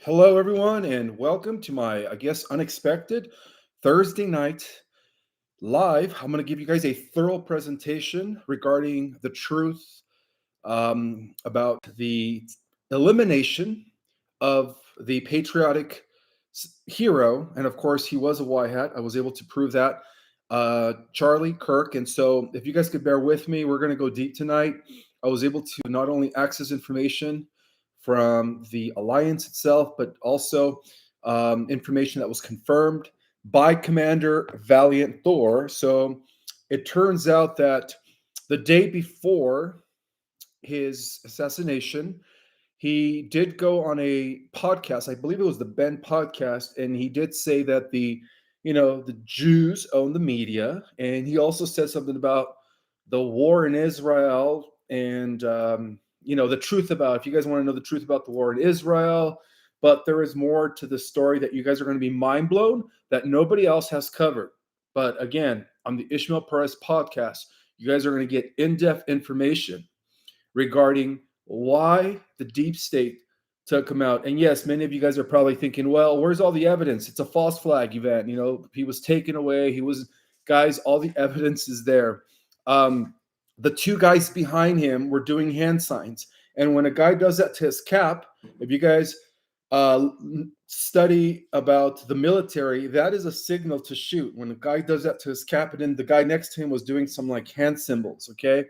Hello, everyone, and welcome to my, unexpected Thursday night live. I'm going to give you guys a thorough presentation regarding the truth about the elimination of the patriotic hero. And of course, he was a white hat. I was able to prove that. Charlie Kirk. And so, if you guys could bear with me, we're going to go deep tonight. I was able to not only access information from the alliance itself, but also information that was confirmed by Commander Valiant Thor. So it turns out that the day before his assassination, he did go on a podcast. I believe it was the Ben podcast, and he did say that the Jews own the media, and he also said something about the war in Israel and the truth about. If you guys want to know the truth about the war in Israel, but there is more to the story that you guys are going to be mind blown that nobody else has covered. But again, on the Ishmael Perez podcast, you guys are going to get in-depth information regarding why the deep state took him out. And yes, many of you guys are probably thinking, well, where's all the evidence? It's a false flag event. He was taken away. Guys, all the evidence is there. The two guys behind him were doing hand signs. And when a guy does that to his cap, if you guys study about the military, that is a signal to shoot. When a guy does that to his cap, and then the guy next to him was doing some like hand symbols, okay?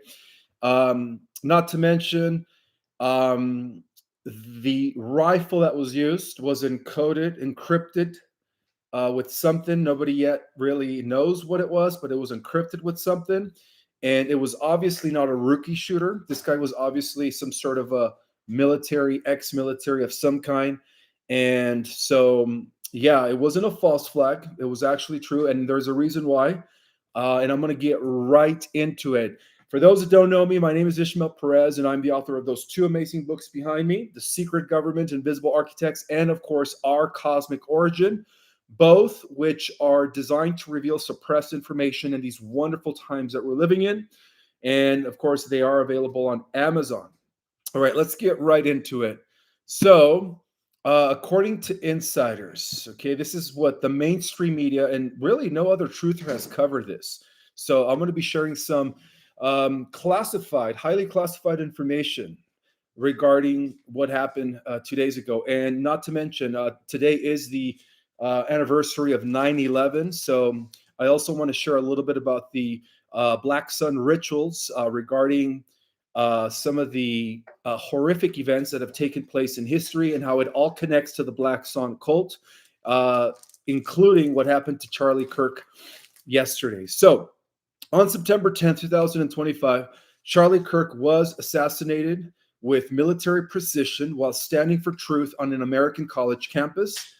Not to mention, the rifle that was used was encrypted with something. Nobody yet really knows what it was, but it was encrypted with something. And it was obviously not a rookie shooter. This guy was obviously some sort of a ex-military of some kind. And so, yeah, it wasn't a false flag. It was actually true. And there's a reason why. And I'm going to get right into it. For those that don't know me, my name is Ishmael Perez, and I'm the author of those two amazing books behind me, The Secret Government, Invisible Architects, and of course, Our Cosmic Origin, both which are designed to reveal suppressed information in these wonderful times that we're living in. And of course, they are available on Amazon. All right, let's get right into it. So, according to insiders, okay, this is what the mainstream media and really no other truther has covered this. So, I'm going to be sharing some highly classified information regarding what happened 2 days ago. And not to mention, today is the anniversary of 9/11. So I also want to share a little bit about the Black Sun rituals regarding some of the horrific events that have taken place in history and how it all connects to the Black Sun cult, including what happened to Charlie Kirk yesterday. So, on September 10th, 2025, Charlie Kirk was assassinated with military precision while standing for truth on an American college campus.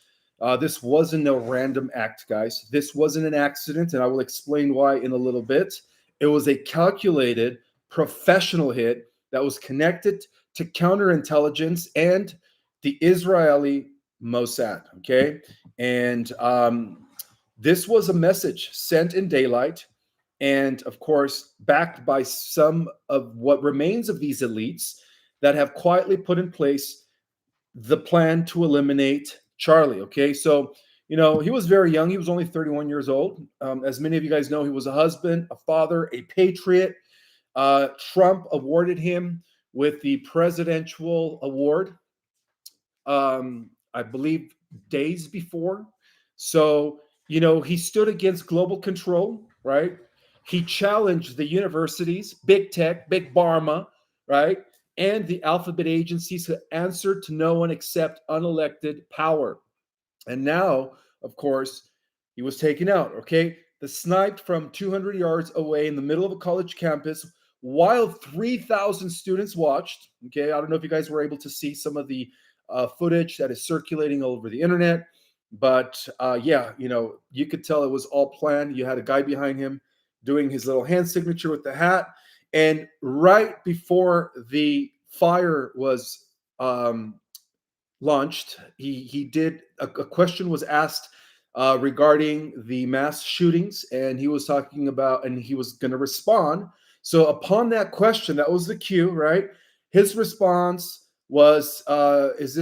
This wasn't no random act, guys. This wasn't an accident, and I will explain why in a little bit. It was a calculated, professional hit that was connected to counterintelligence and the Israeli Mossad, okay? And this was a message sent in daylight, and of course, backed by some of what remains of these elites that have quietly put in place the plan to eliminate Charlie. Okay, so he was very young. He was only 31 years old. As many of you guys know, he was a husband, a father, a patriot. Trump awarded him with the presidential award, I believe, days before. So, he stood against global control, right? He challenged the universities, big tech, big pharma, right? And the alphabet agencies who answered to no one except unelected power. And now, of course, he was taken out, okay? The sniped from 200 yards away in the middle of a college campus while 3,000 students watched, okay? I don't know if you guys were able to see some of the footage that is circulating all over the internet, but yeah, you could tell it was all planned. You had a guy behind him doing his little hand signature with the hat. And right before the fire was launched, he did a question was asked regarding the mass shootings, and he was talking about, and he was going to respond. So upon that question, that was the cue, right? His response was, is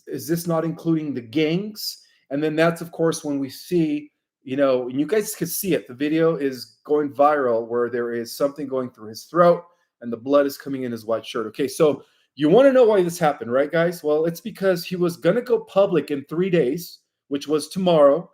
is this not including the gangs? And then that's, of course, when we see, and you guys can see it. The video is going viral where there is something going through his throat and the blood is coming in his white shirt. Okay, so you want to know why this happened, right, guys? Well, it's because he was going to go public in 3 days, which was tomorrow,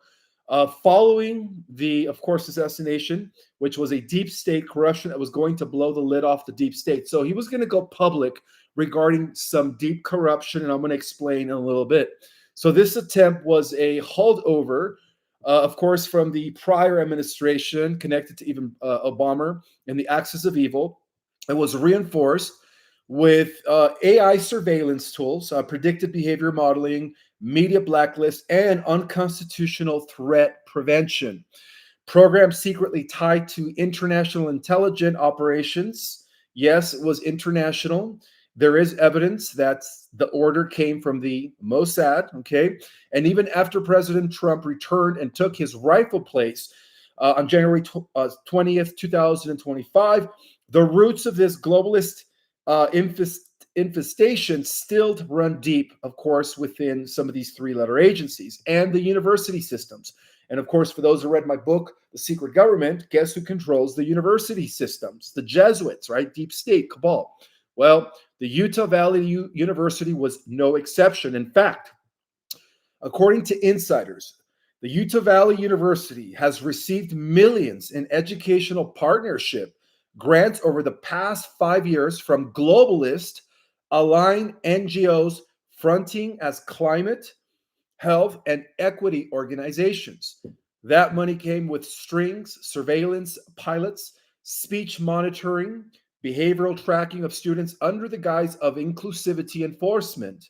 following the, of course, assassination, which was a deep state corruption that was going to blow the lid off the deep state. So he was going to go public regarding some deep corruption, and I'm going to explain in a little bit. So this attempt was a holdover, of course, from the prior administration connected to even Obama and the axis of evil. It was reinforced with AI surveillance tools, predictive behavior modeling, media blacklist, and unconstitutional threat prevention. Programs secretly tied to international intelligence operations. Yes, it was international. There is evidence that the order came from the Mossad, okay? And even after President Trump returned and took his rightful place on January 20th, 2025, the roots of this globalist infestation still run deep, of course, within some of these three-letter agencies and the university systems. And of course, for those who read my book, The Secret Government, guess who controls the university systems? The Jesuits, right? Deep state, cabal. Well, the Utah Valley University was no exception. In fact, according to insiders, the Utah Valley University has received millions in educational partnership grants over the past 5 years from globalist aligned NGOs fronting as climate, health, and equity organizations. That money came with strings, surveillance, pilots, speech monitoring, behavioral tracking of students under the guise of inclusivity enforcement.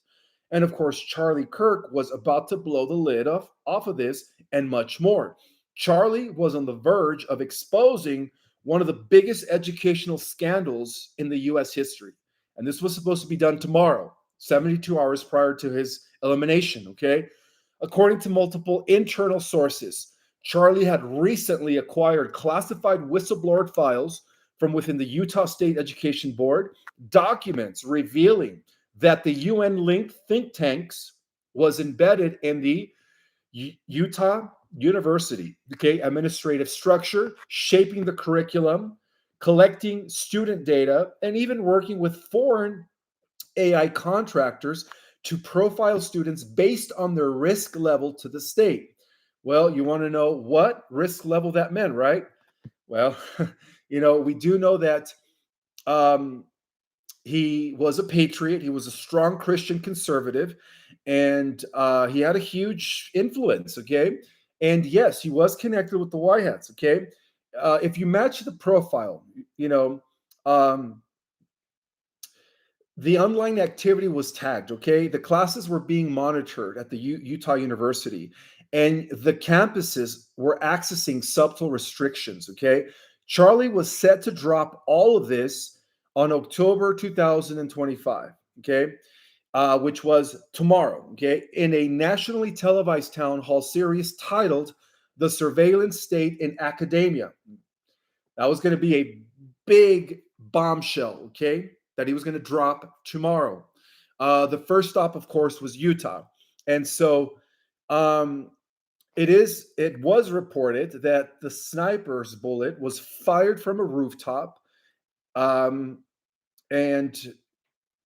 And of course, Charlie Kirk was about to blow the lid off of this and much more. Charlie was on the verge of exposing one of the biggest educational scandals in the US history. And this was supposed to be done tomorrow, 72 hours prior to his elimination, okay? According to multiple internal sources, Charlie had recently acquired classified whistleblower files from within the Utah State Education Board, documents revealing that the UN-linked think tanks was embedded in the Utah University, okay, administrative structure, shaping the curriculum, collecting student data, and even working with foreign AI contractors to profile students based on their risk level to the state. Well, you want to know what risk level that meant, right? Well, we do know that he was a patriot. He was a strong Christian conservative, and he had a huge influence, okay? And yes, he was connected with the White Hats, okay? If you match the profile, the online activity was tagged, okay? The classes were being monitored at the Utah University, and the campuses were accessing subtle restrictions, okay? Charlie was set to drop all of this on October 2025, okay? Which was tomorrow, okay? In a nationally televised town hall series titled The Surveillance State in Academia. That was going to be a big bombshell, okay? That he was going to drop tomorrow. The first stop, of course, was Utah. And so it was reported that the sniper's bullet was fired from a rooftop. And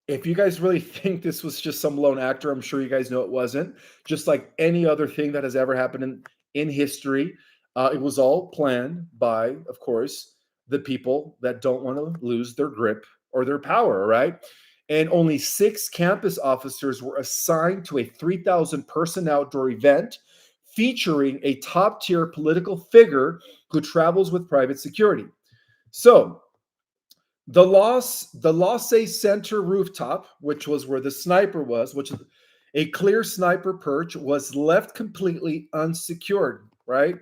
if you guys really think this was just some lone actor, I'm sure you guys know it wasn't. Just like any other thing that has ever happened in history, it was all planned by, of course, the people that don't want to lose their grip or their power, right? And only 6 campus officers were assigned to a 3,000 person outdoor event featuring a top-tier political figure who travels with private security. So the Losse Center rooftop, which was where the sniper was, which is a clear sniper perch, was left completely unsecured, right?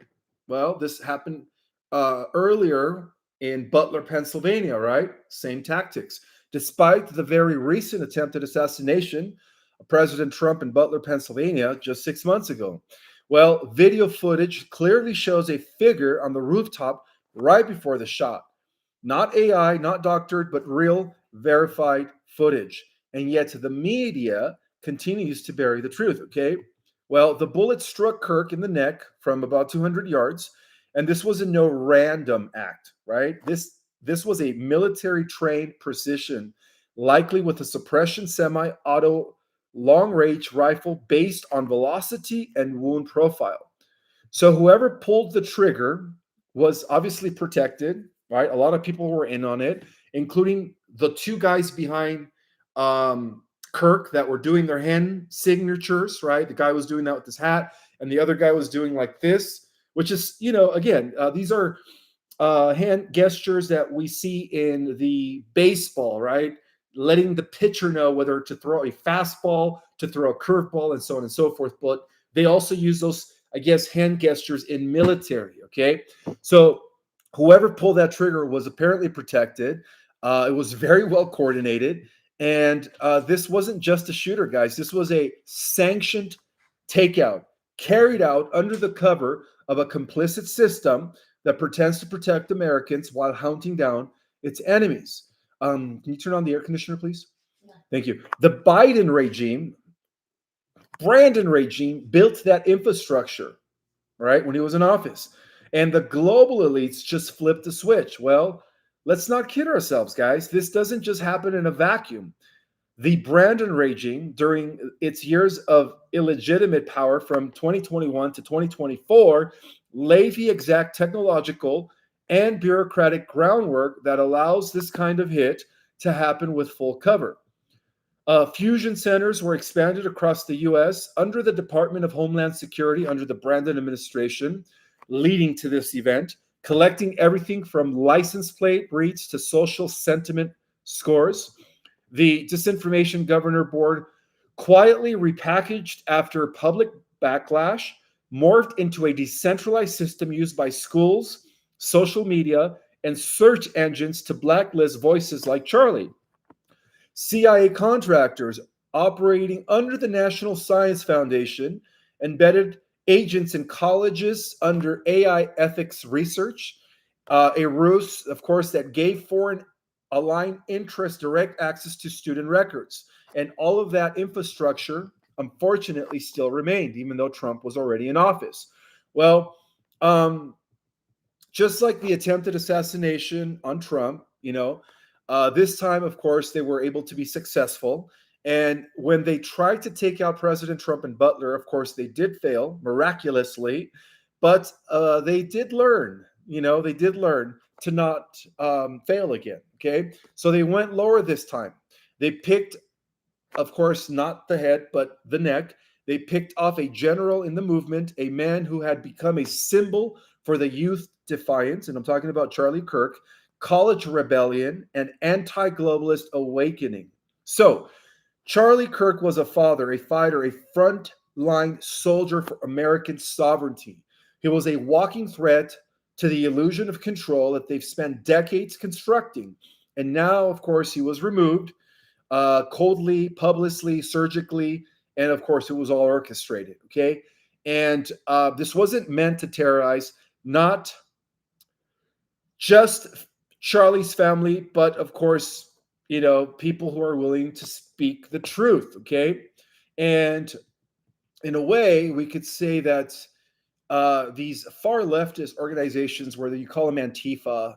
Well, this happened earlier in Butler, Pennsylvania, right? Same tactics. Despite the very recent attempted assassination of President Trump in Butler, Pennsylvania, just 6 months ago. Well, video footage clearly shows a figure on the rooftop right before the shot. Not AI, not doctored, but real verified footage. And yet the media continues to bury the truth, okay? Well, the bullet struck Kirk in the neck from about 200 yards, and this was a no random act, right? This was a military trained precision, likely with a suppression semi-auto long-range rifle based on velocity and wound profile. So whoever pulled the trigger was obviously protected, right? A lot of people were in on it, including the two guys behind Kirk that were doing their hand signatures, right? The guy was doing that with his hat, and the other guy was doing like this, which is, again, these are hand gestures that we see in the baseball, right? Letting the pitcher know whether to throw a fastball, to throw a curveball, and so on and so forth. But they also use those, I guess, hand gestures in military, okay? So whoever pulled that trigger was apparently protected. It was very well coordinated. And this wasn't just a shooter, guys. This was a sanctioned takeout carried out under the cover of a complicit system that pretends to protect Americans while hunting down its enemies. Can you turn on the air conditioner, please? Yeah. Thank you. The Biden regime, Brandon regime, built that infrastructure, right, when he was in office. And the global elites just flipped the switch. Well, let's not kid ourselves, guys. This doesn't just happen in a vacuum. The Brandon regime, during its years of illegitimate power from 2021 to 2024, laid the exact technological and bureaucratic groundwork that allows this kind of hit to happen with full cover. Fusion centers were expanded across the U.S. under the Department of Homeland Security under the Brandon administration, leading to this event, collecting everything from license plate reads to social sentiment scores. The Disinformation Governor Board, quietly repackaged after public backlash, morphed into a decentralized system used by schools, social media, and search engines to blacklist voices like Charlie. CIA contractors operating under the National Science Foundation embedded agents in colleges under AI ethics research, a ruse, of course, that gave foreign aligned interests direct access to student records. And all of that infrastructure, unfortunately, still remained, even though Trump was already in office. Well, just like the attempted assassination on Trump, this time, of course, they were able to be successful. And when they tried to take out President Trump and Butler, of course, they did fail miraculously, but they did learn, to not fail again, okay? So they went lower this time. They picked, of course, not the head, but the neck. They picked off a general in the movement, a man who had become a symbol for the youth defiance, and I'm talking about Charlie Kirk, college rebellion, and anti-globalist awakening. So Charlie Kirk was a father, a fighter, a front-line soldier for American sovereignty. He was a walking threat to the illusion of control that they've spent decades constructing. And now, of course, he was removed coldly, publicly, surgically, and of course, it was all orchestrated, okay? And this wasn't meant to terrorize not just Charlie's family, but of course, people who are willing to speak the truth, okay? And in a way, we could say that these far leftist organizations, whether you call them Antifa,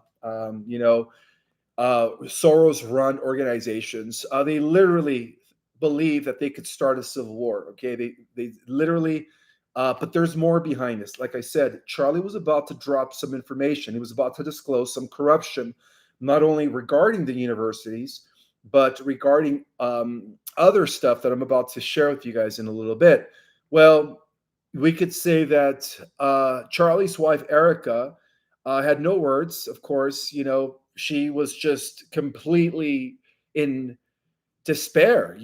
Soros-run organizations, they literally believe that they could start a civil war. Okay, they literally, but there's more behind this. Like I said, Charlie was about to drop some information. He was about to disclose some corruption, not only regarding the universities, but regarding other stuff that I'm about to share with you guys in a little bit. Well, we could say that Charlie's wife, Erica, had no words. Of course, she was just completely in despair,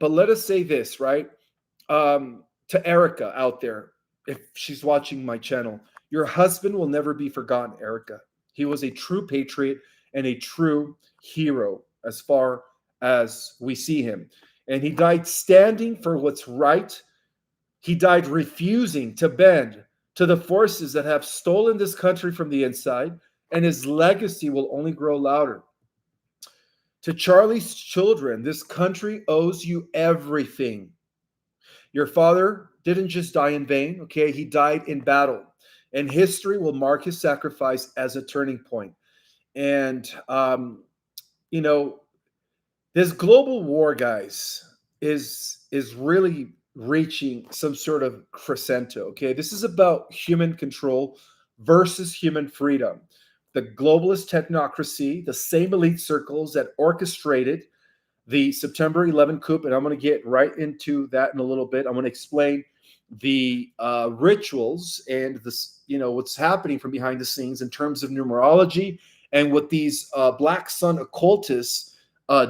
But let us say this, right? To Erica out there, if she's watching my channel, your husband will never be forgotten, Erica. He was a true patriot and a true hero as far as we see him. And he died standing for what's right. He died refusing to bend to the forces that have stolen this country from the inside, and his legacy will only grow louder. To Charlie's children, this country owes you everything. Your father didn't just die in vain, okay? He died in battle. And history will mark his sacrifice as a turning point. And, you know, this global war, guys, is really reaching some sort of crescendo, okay? This is about human control versus human freedom. The globalist technocracy, the same elite circles that orchestrated the September 11 coup, and I'm going to get right into that in a little bit. I'm going to explain the rituals and this, what's happening from behind the scenes in terms of numerology and what these Black Sun occultists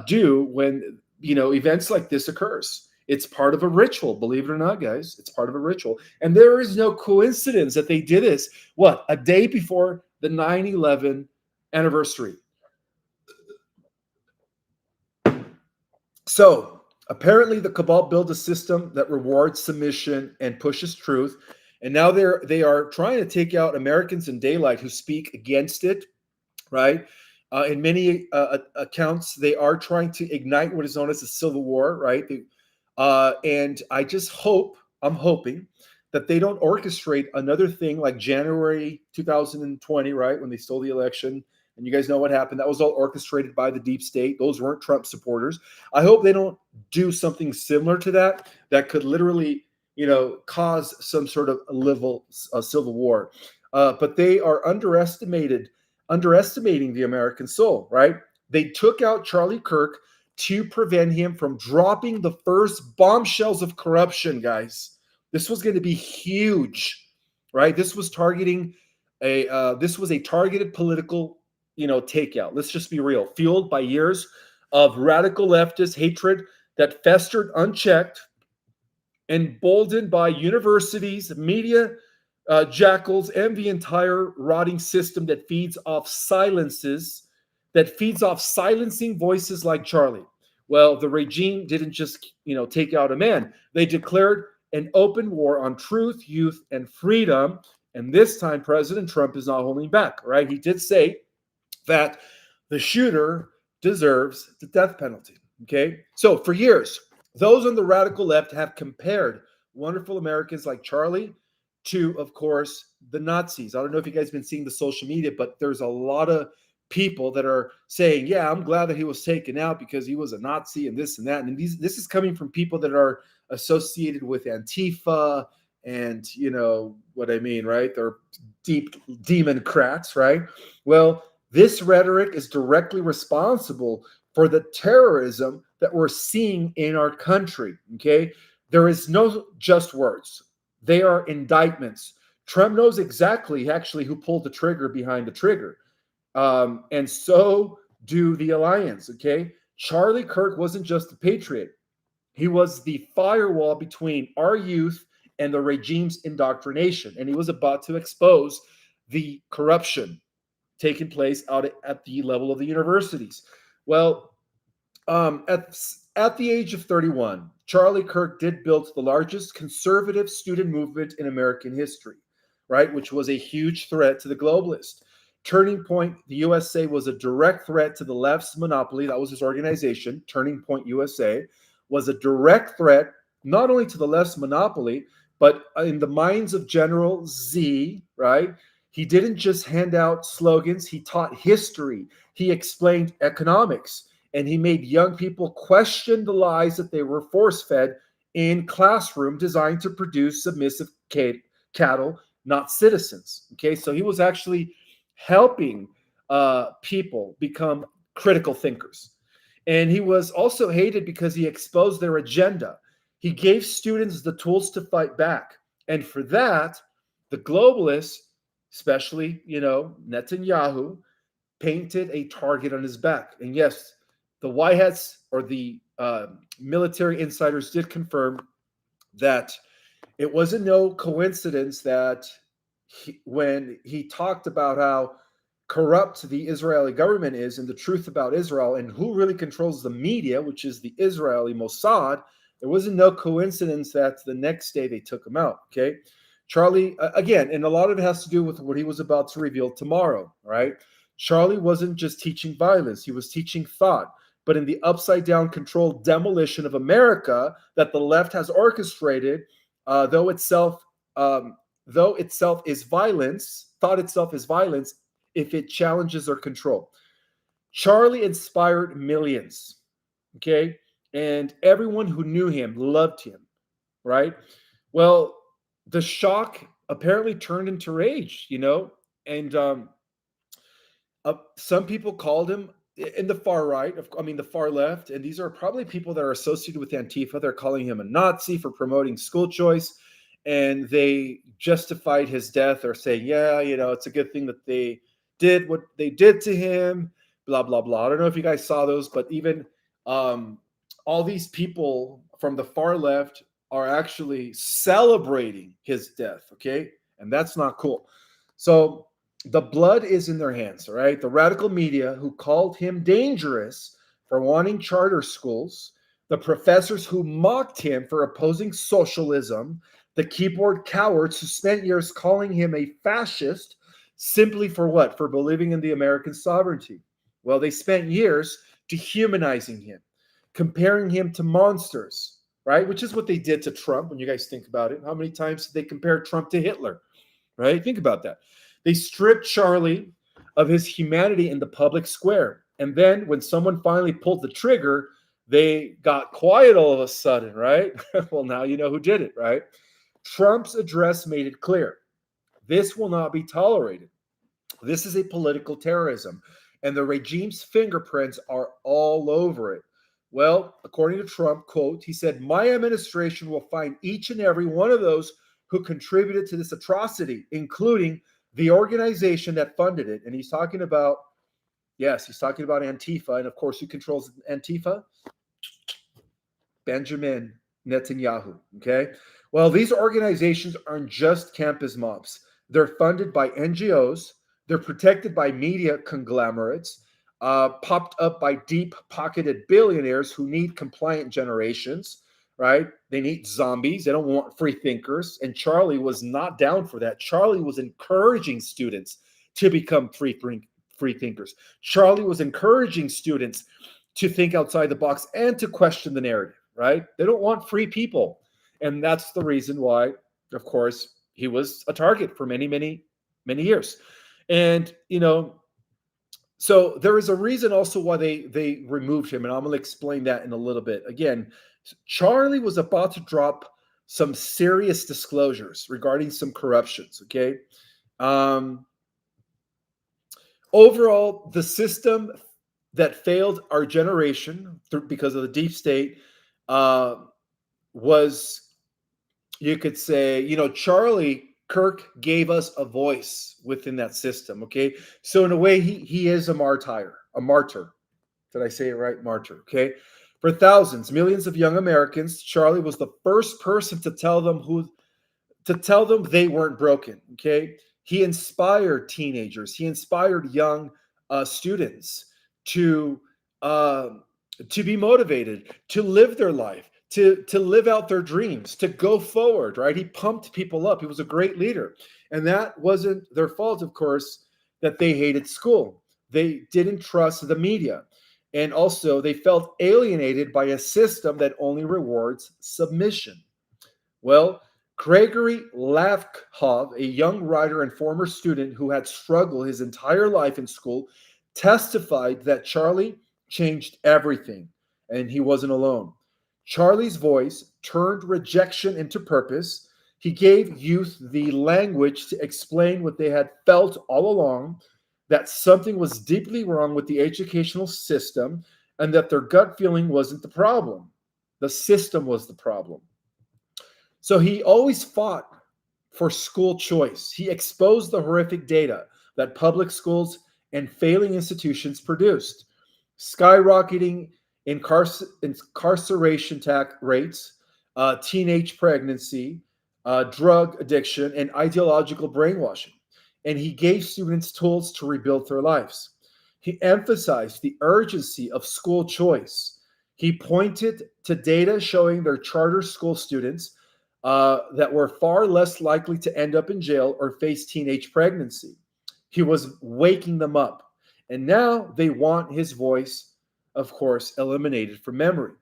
do when events like this occurs. It's part of a ritual, believe it or not, guys. It's part of a ritual, and there is no coincidence that they did this. What, a day before the 9/11 anniversary? So apparently the cabal built a system that rewards submission and pushes truth. And now they are trying to take out Americans in daylight who speak against it, right? In many accounts, they are trying to ignite what is known as a civil war, right? And I'm hoping that they don't orchestrate another thing like January 2020, right? When they stole the election. And you guys know what happened. That was all orchestrated by the deep state. Those weren't Trump supporters. I hope they don't do something similar to that could literally, cause some sort of civil war. But they are underestimating the American soul, right? They took out Charlie Kirk to prevent him from dropping the first bombshells of corruption, guys. This was going to be huge, right? This was targeting this was a targeted political takeout. Let's just be real. Fueled by years of radical leftist hatred that festered unchecked, emboldened by universities, media jackals, and the entire rotting system that feeds off silencing voices like Charlie. Well, the regime didn't just, take out a man. They declared an open war on truth, youth, and freedom. And this time, President Trump is not holding back, right? He did say that the shooter deserves the death penalty, okay? So for years, those on the radical left have compared wonderful Americans like Charlie to, of course, the Nazis. I don't know if you guys have been seeing the social media, but there's a lot of people that are saying, yeah, I'm glad that he was taken out because he was a Nazi and this and that. And this is coming from people that are associated with Antifa and what I mean, right? They're deep democrats, right? Well, this rhetoric is directly responsible for the terrorism that we're seeing in our country, okay? There is no just words. They are indictments. Trump knows exactly, actually, who pulled the trigger behind the trigger. And so do the alliance, okay? Charlie Kirk wasn't just a patriot. He was the firewall between our youth and the regime's indoctrination. And he was about to expose the corruption taking place out at the level of the universities. Well, at the age of 31, Charlie Kirk did build the largest conservative student movement in American history, right? Which was a huge threat to the globalists. Turning Point, the USA, was a direct threat to the left's monopoly. That was his organization. Turning Point USA was a direct threat not only to the left's monopoly, but in the minds of General Z, right? He didn't just hand out slogans. He taught history. He explained economics. And he made young people question the lies that they were force-fed in classroom designed to produce submissive cattle, not citizens. Okay, so he was actually helping people become critical thinkers. And he was also hated because he exposed their agenda. He gave students the tools to fight back. And for that, the globalists, especially, Netanyahu, painted a target on his back. And yes, the White Hats or the military insiders did confirm that it wasn't no coincidence that when he talked about how corrupt the Israeli government is and the truth about Israel and who really controls the media, which is the Israeli Mossad, there wasn't no coincidence that the next day they took him out, okay? Charlie, again, and a lot of it has to do with what he was about to reveal tomorrow, right? Charlie wasn't just teaching violence. He was teaching thought. but in the upside-down controlled demolition of America that the left has orchestrated, though itself is violence, thought itself is violence if it challenges their control. Charlie inspired millions, okay? And everyone who knew him loved him, right? Well, the shock apparently turned into rage, and some people called him in the far right, the far left, and these are probably people that are associated with Antifa. They're calling him a Nazi for promoting school choice, and they justified his death or saying, yeah, it's a good thing that they did what they did to him, blah, blah, blah. I don't know if you guys saw those, but even all these people from the far left are actually celebrating his death, okay? And that's not cool. So the blood is in their hands, all right? The radical media who called him dangerous for wanting charter schools, the professors who mocked him for opposing socialism, the keyboard cowards who spent years calling him a fascist simply for what? For believing in the American sovereignty. Well, they spent years dehumanizing him, comparing him to monsters, right? Which is what they did to Trump when you guys think about it. How many times did they compare Trump to Hitler, right? Think about that. They stripped Charlie of his humanity in the public square. And then when someone finally pulled the trigger, they got quiet all of a sudden, right? Well, now you know who did it, right? Trump's address made it clear. This will not be tolerated. This is a political terrorism, and the regime's fingerprints are all over it. Well, according to Trump, quote, he said, my administration will find each and every one of those who contributed to this atrocity, including the organization that funded it. And he's talking about Antifa. And of course, who controls Antifa? Benjamin Netanyahu. Okay. Well, these organizations aren't just campus mobs. They're funded by NGOs. They're protected by media conglomerates, popped up by deep-pocketed billionaires who need compliant generations, right? They need zombies. They don't want free thinkers. And Charlie was not down for that. Charlie was encouraging students to become free thinkers. Charlie was encouraging students to think outside the box and to question the narrative, right? They don't want free people. And that's the reason why, of course, he was a target for many, many, many years. And, so there is a reason also why they removed him. And I'm going to explain that in a little bit. Again, Charlie was about to drop some serious disclosures regarding some corruptions, okay? Overall, the system that failed our generation because of the deep state was, you could say, Charlie Kirk gave us a voice within that system, okay? So in a way, he is a martyr. Did I say it right? Martyr, okay? For thousands, millions of young Americans, Charlie was the first person to tell them they weren't broken, okay? He inspired teenagers. He inspired young students to be motivated, to live their life, to live out their dreams, to go forward, right? He pumped people up. He was a great leader. And that wasn't their fault, of course, that they hated school. They didn't trust the media. And also, they felt alienated by a system that only rewards submission. Well, Gregory Lavkov, a young writer and former student who had struggled his entire life in school, testified that Charlie changed everything, and he wasn't alone. Charlie's voice turned rejection into purpose. He gave youth the language to explain what they had felt all along, that something was deeply wrong with the educational system, and that their gut feeling wasn't the problem. The system was the problem. So he always fought for school choice. He exposed the horrific data that public schools and failing institutions produced, skyrocketing incarceration rates, teenage pregnancy, drug addiction, and ideological brainwashing. And he gave students tools to rebuild their lives. He emphasized the urgency of school choice. He pointed to data showing their charter school students that were far less likely to end up in jail or face teenage pregnancy. He was waking them up. And now they want his voice of course, eliminated from memory.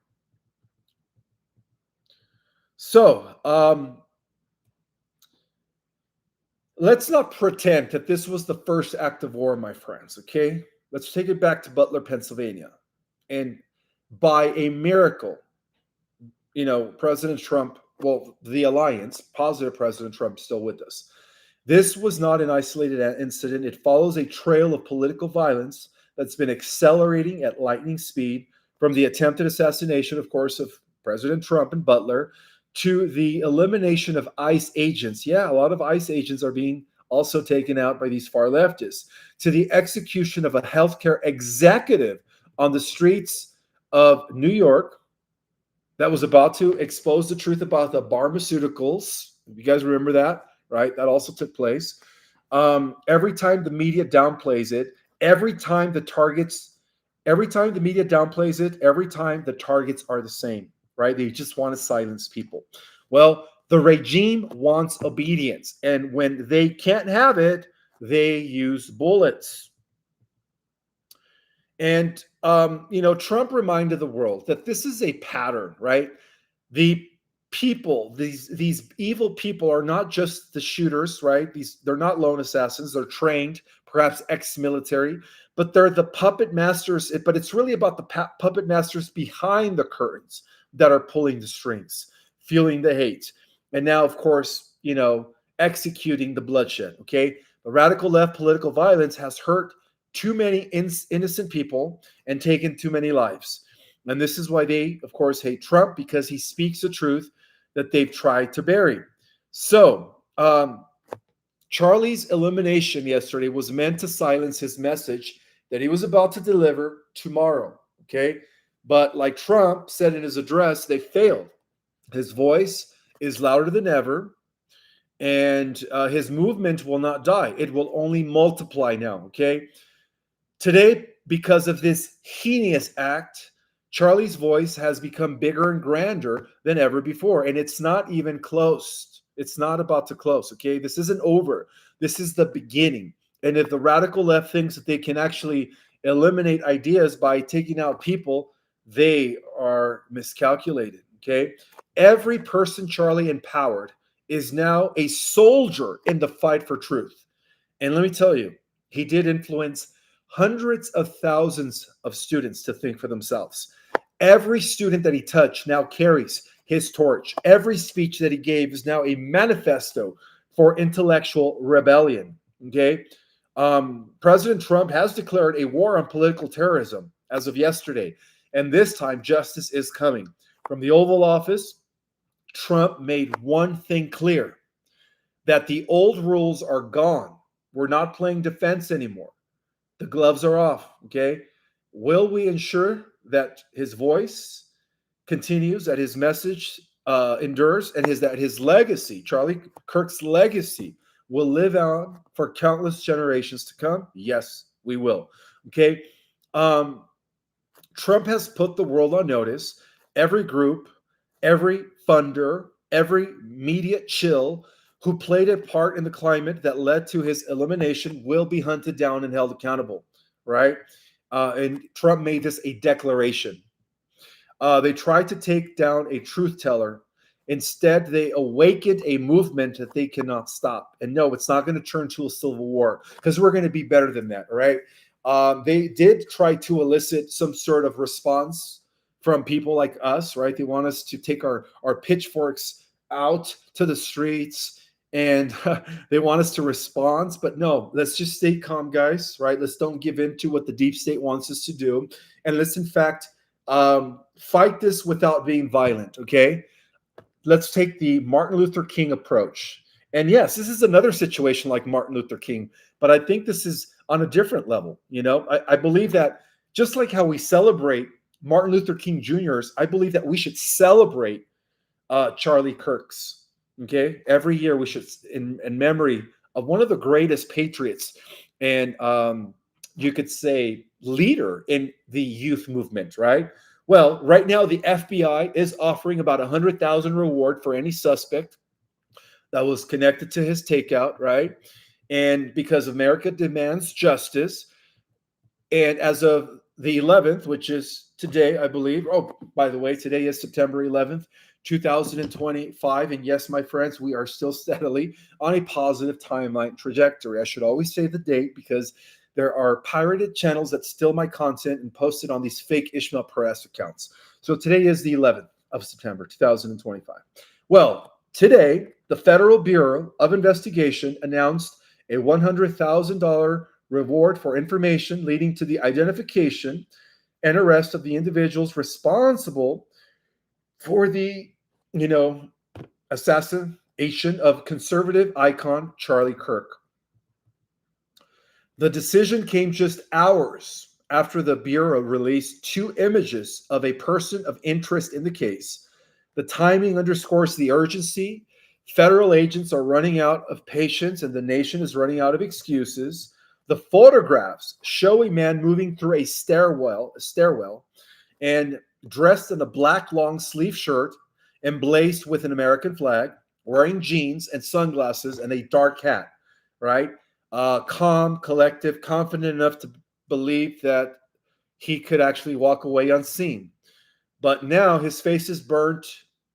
So, let's not pretend that this was the first act of war, my friends, okay? Let's take it back to Butler, Pennsylvania. And by a miracle, President Trump, well, the alliance, positive President Trump, still with us. This was not an isolated incident. It follows a trail of political violence that's been accelerating at lightning speed from the attempted assassination, of course, of President Trump and Butler to the elimination of ICE agents. Yeah, a lot of ICE agents are being also taken out by these far leftists, to the execution of a healthcare executive on the streets of New York that was about to expose the truth about the pharmaceuticals. You guys remember that, right? That also took place. Every time the media downplays it, every time the media downplays it, every time the targets are the same, right? They just want to silence people. Well, the regime wants obedience, and when they can't have it, they use bullets. And Trump reminded the world that this is a pattern, right? The people, these evil people, are not just the shooters, right? They're not lone assassins. They're trained, perhaps ex-military, but they're the puppet masters. But it's really about the puppet masters behind the curtains that are pulling the strings, fueling the hate, and now, of course, executing the bloodshed. Okay, the radical left political violence has hurt too many innocent people and taken too many lives. And this is why they, of course, hate Trump, because he speaks the truth that they've tried to bury. So, Charlie's elimination yesterday was meant to silence his message that he was about to deliver tomorrow, okay? But like Trump said in his address, they failed. His voice is louder than ever, and his movement will not die. It will only multiply now, okay? Today, because of this heinous act, Charlie's voice has become bigger and grander than ever before, and it's not even close. It's not about to close, okay? This isn't over. This is the beginning. And if the radical left thinks that they can actually eliminate ideas by taking out people, they are miscalculated, okay? Every person Charlie empowered is now a soldier in the fight for truth. And let me tell you, he did influence hundreds of thousands of students to think for themselves. Every student that he touched now carries his torch. Every speech that he gave is now a manifesto for intellectual rebellion. Okay, President Trump has declared a war on political terrorism as of yesterday, and this time justice is coming. From the Oval Office, Trump made one thing clear: that the old rules are gone. We're not playing defense anymore. The gloves are off, okay? Will we ensure that his voice continues, that his message endures, and that his legacy, Charlie Kirk's legacy, will live on for countless generations to come? Yes, we will, okay? Trump has put the world on notice. Every group, every funder, every media chill who played a part in the climate that led to his elimination will be hunted down and held accountable, right? And Trump made this a declaration. They tried to take down a truth teller. Instead, they awakened a movement that they cannot stop. And no, it's not going to turn to a civil war, because we're going to be better than that, right? They did try to elicit some sort of response from people like us, right? They want us to take our pitchforks out to the streets, and they want us to respond. But no, let's just stay calm, guys, right? Let's don't give in to what the deep state wants us to do. And let's, in fact, fight this without being violent, okay? Let's take the Martin Luther King approach. And yes, this is another situation like Martin Luther King, but I think this is on a different level. I believe that just like how we celebrate Martin Luther King Jr.'s, I believe that we should celebrate Charlie Kirk's. Okay, every year we should, in memory of one of the greatest patriots and you could say leader in the youth movement, right? Well, right now the FBI is offering about $100,000 reward for any suspect that was connected to his takeout, right? And because America demands justice, and as of the 11th, which is today, I believe. Oh, by the way, today is September 11th, 2025. And yes, my friends, we are still steadily on a positive timeline trajectory. I should always say the date because there are pirated channels that steal my content and post it on these fake Ishmael Perez accounts. So today is the 11th of September, 2025. Well, today, the Federal Bureau of Investigation announced a $100,000 reward for information leading to the identification and arrest of the individuals responsible for the, assassination of conservative icon Charlie Kirk. The decision came just hours after the Bureau released 2 images of a person of interest in the case. The timing underscores the urgency. Federal agents are running out of patience and the nation is running out of excuses. The photographs show a man moving through a stairwell, and dressed in a black long sleeve shirt emblazed with an American flag, wearing jeans and sunglasses and a dark hat, right? Calm, collective, confident enough to believe that he could actually walk away unseen. But now his face is burnt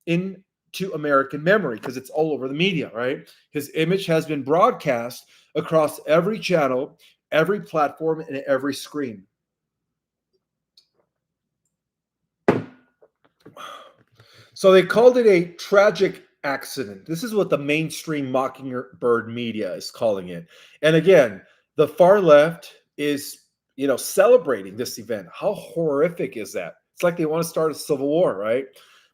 into American memory because it's all over the media, right? His image has been broadcast across every channel, every platform, and every screen. So they called it a tragic accident. This is what the mainstream mockingbird media is calling it. And again, the far left is, celebrating this event. How horrific is that? It's like they want to start a civil war, right?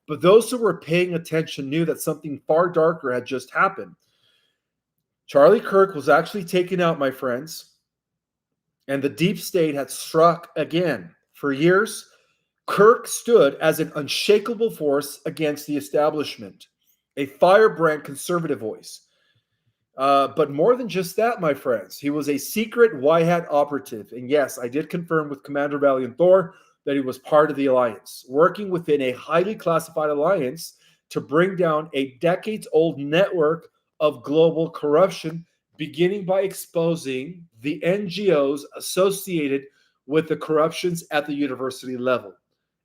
But those who were paying attention knew that something far darker had just happened. Charlie Kirk was actually taken out, my friends, and the deep state had struck again. For years, Kirk stood as an unshakable force against the establishment, a firebrand conservative voice. But more than just that, my friends, he was a secret White Hat operative. And yes, I did confirm with Commander Valiant Thor that he was part of the alliance, working within a highly classified alliance to bring down a decades-old network of global corruption, beginning by exposing the NGOs associated with the corruptions at the university level.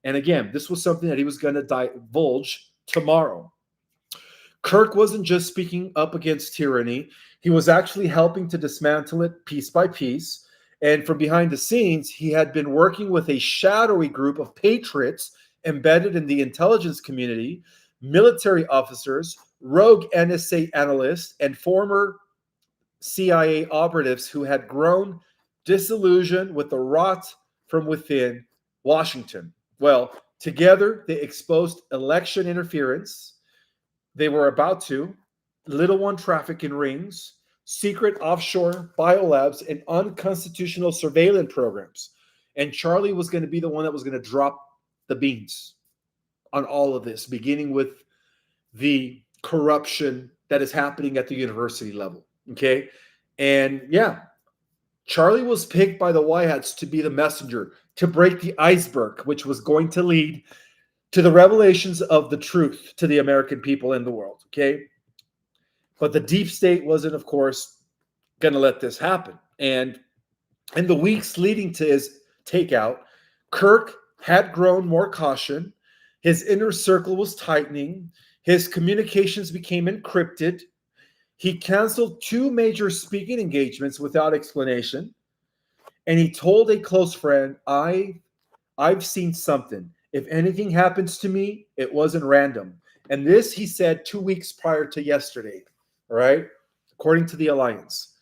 And again, this was something that he was going to divulge tomorrow. Kirk wasn't just speaking up against tyranny. He was actually helping to dismantle it piece by piece. And from behind the scenes, he had been working with a shadowy group of patriots embedded in the intelligence community, military officers, rogue NSA analysts, and former CIA operatives who had grown disillusioned with the rot from within Washington. Well, together they exposed election interference. They were about to Little One trafficking rings, secret offshore biolabs, and unconstitutional surveillance programs. And Charlie was going to be the one that was going to drop the beans on all of this, beginning with the corruption that is happening at the university level. Okay. And yeah, Charlie was picked by the White Hats to be the messenger to break the iceberg, which was going to lead to the revelations of the truth to the American people and the world. Okay. But the deep state wasn't, of course, going to let this happen. And in the weeks leading to his takeout, Kirk had grown more caution. His inner circle was tightening. His communications became encrypted. He canceled 2 major speaking engagements without explanation. And he told a close friend, I've seen something. If anything happens to me, it wasn't random. And this he said 2 weeks prior to yesterday, all right? According to the Alliance.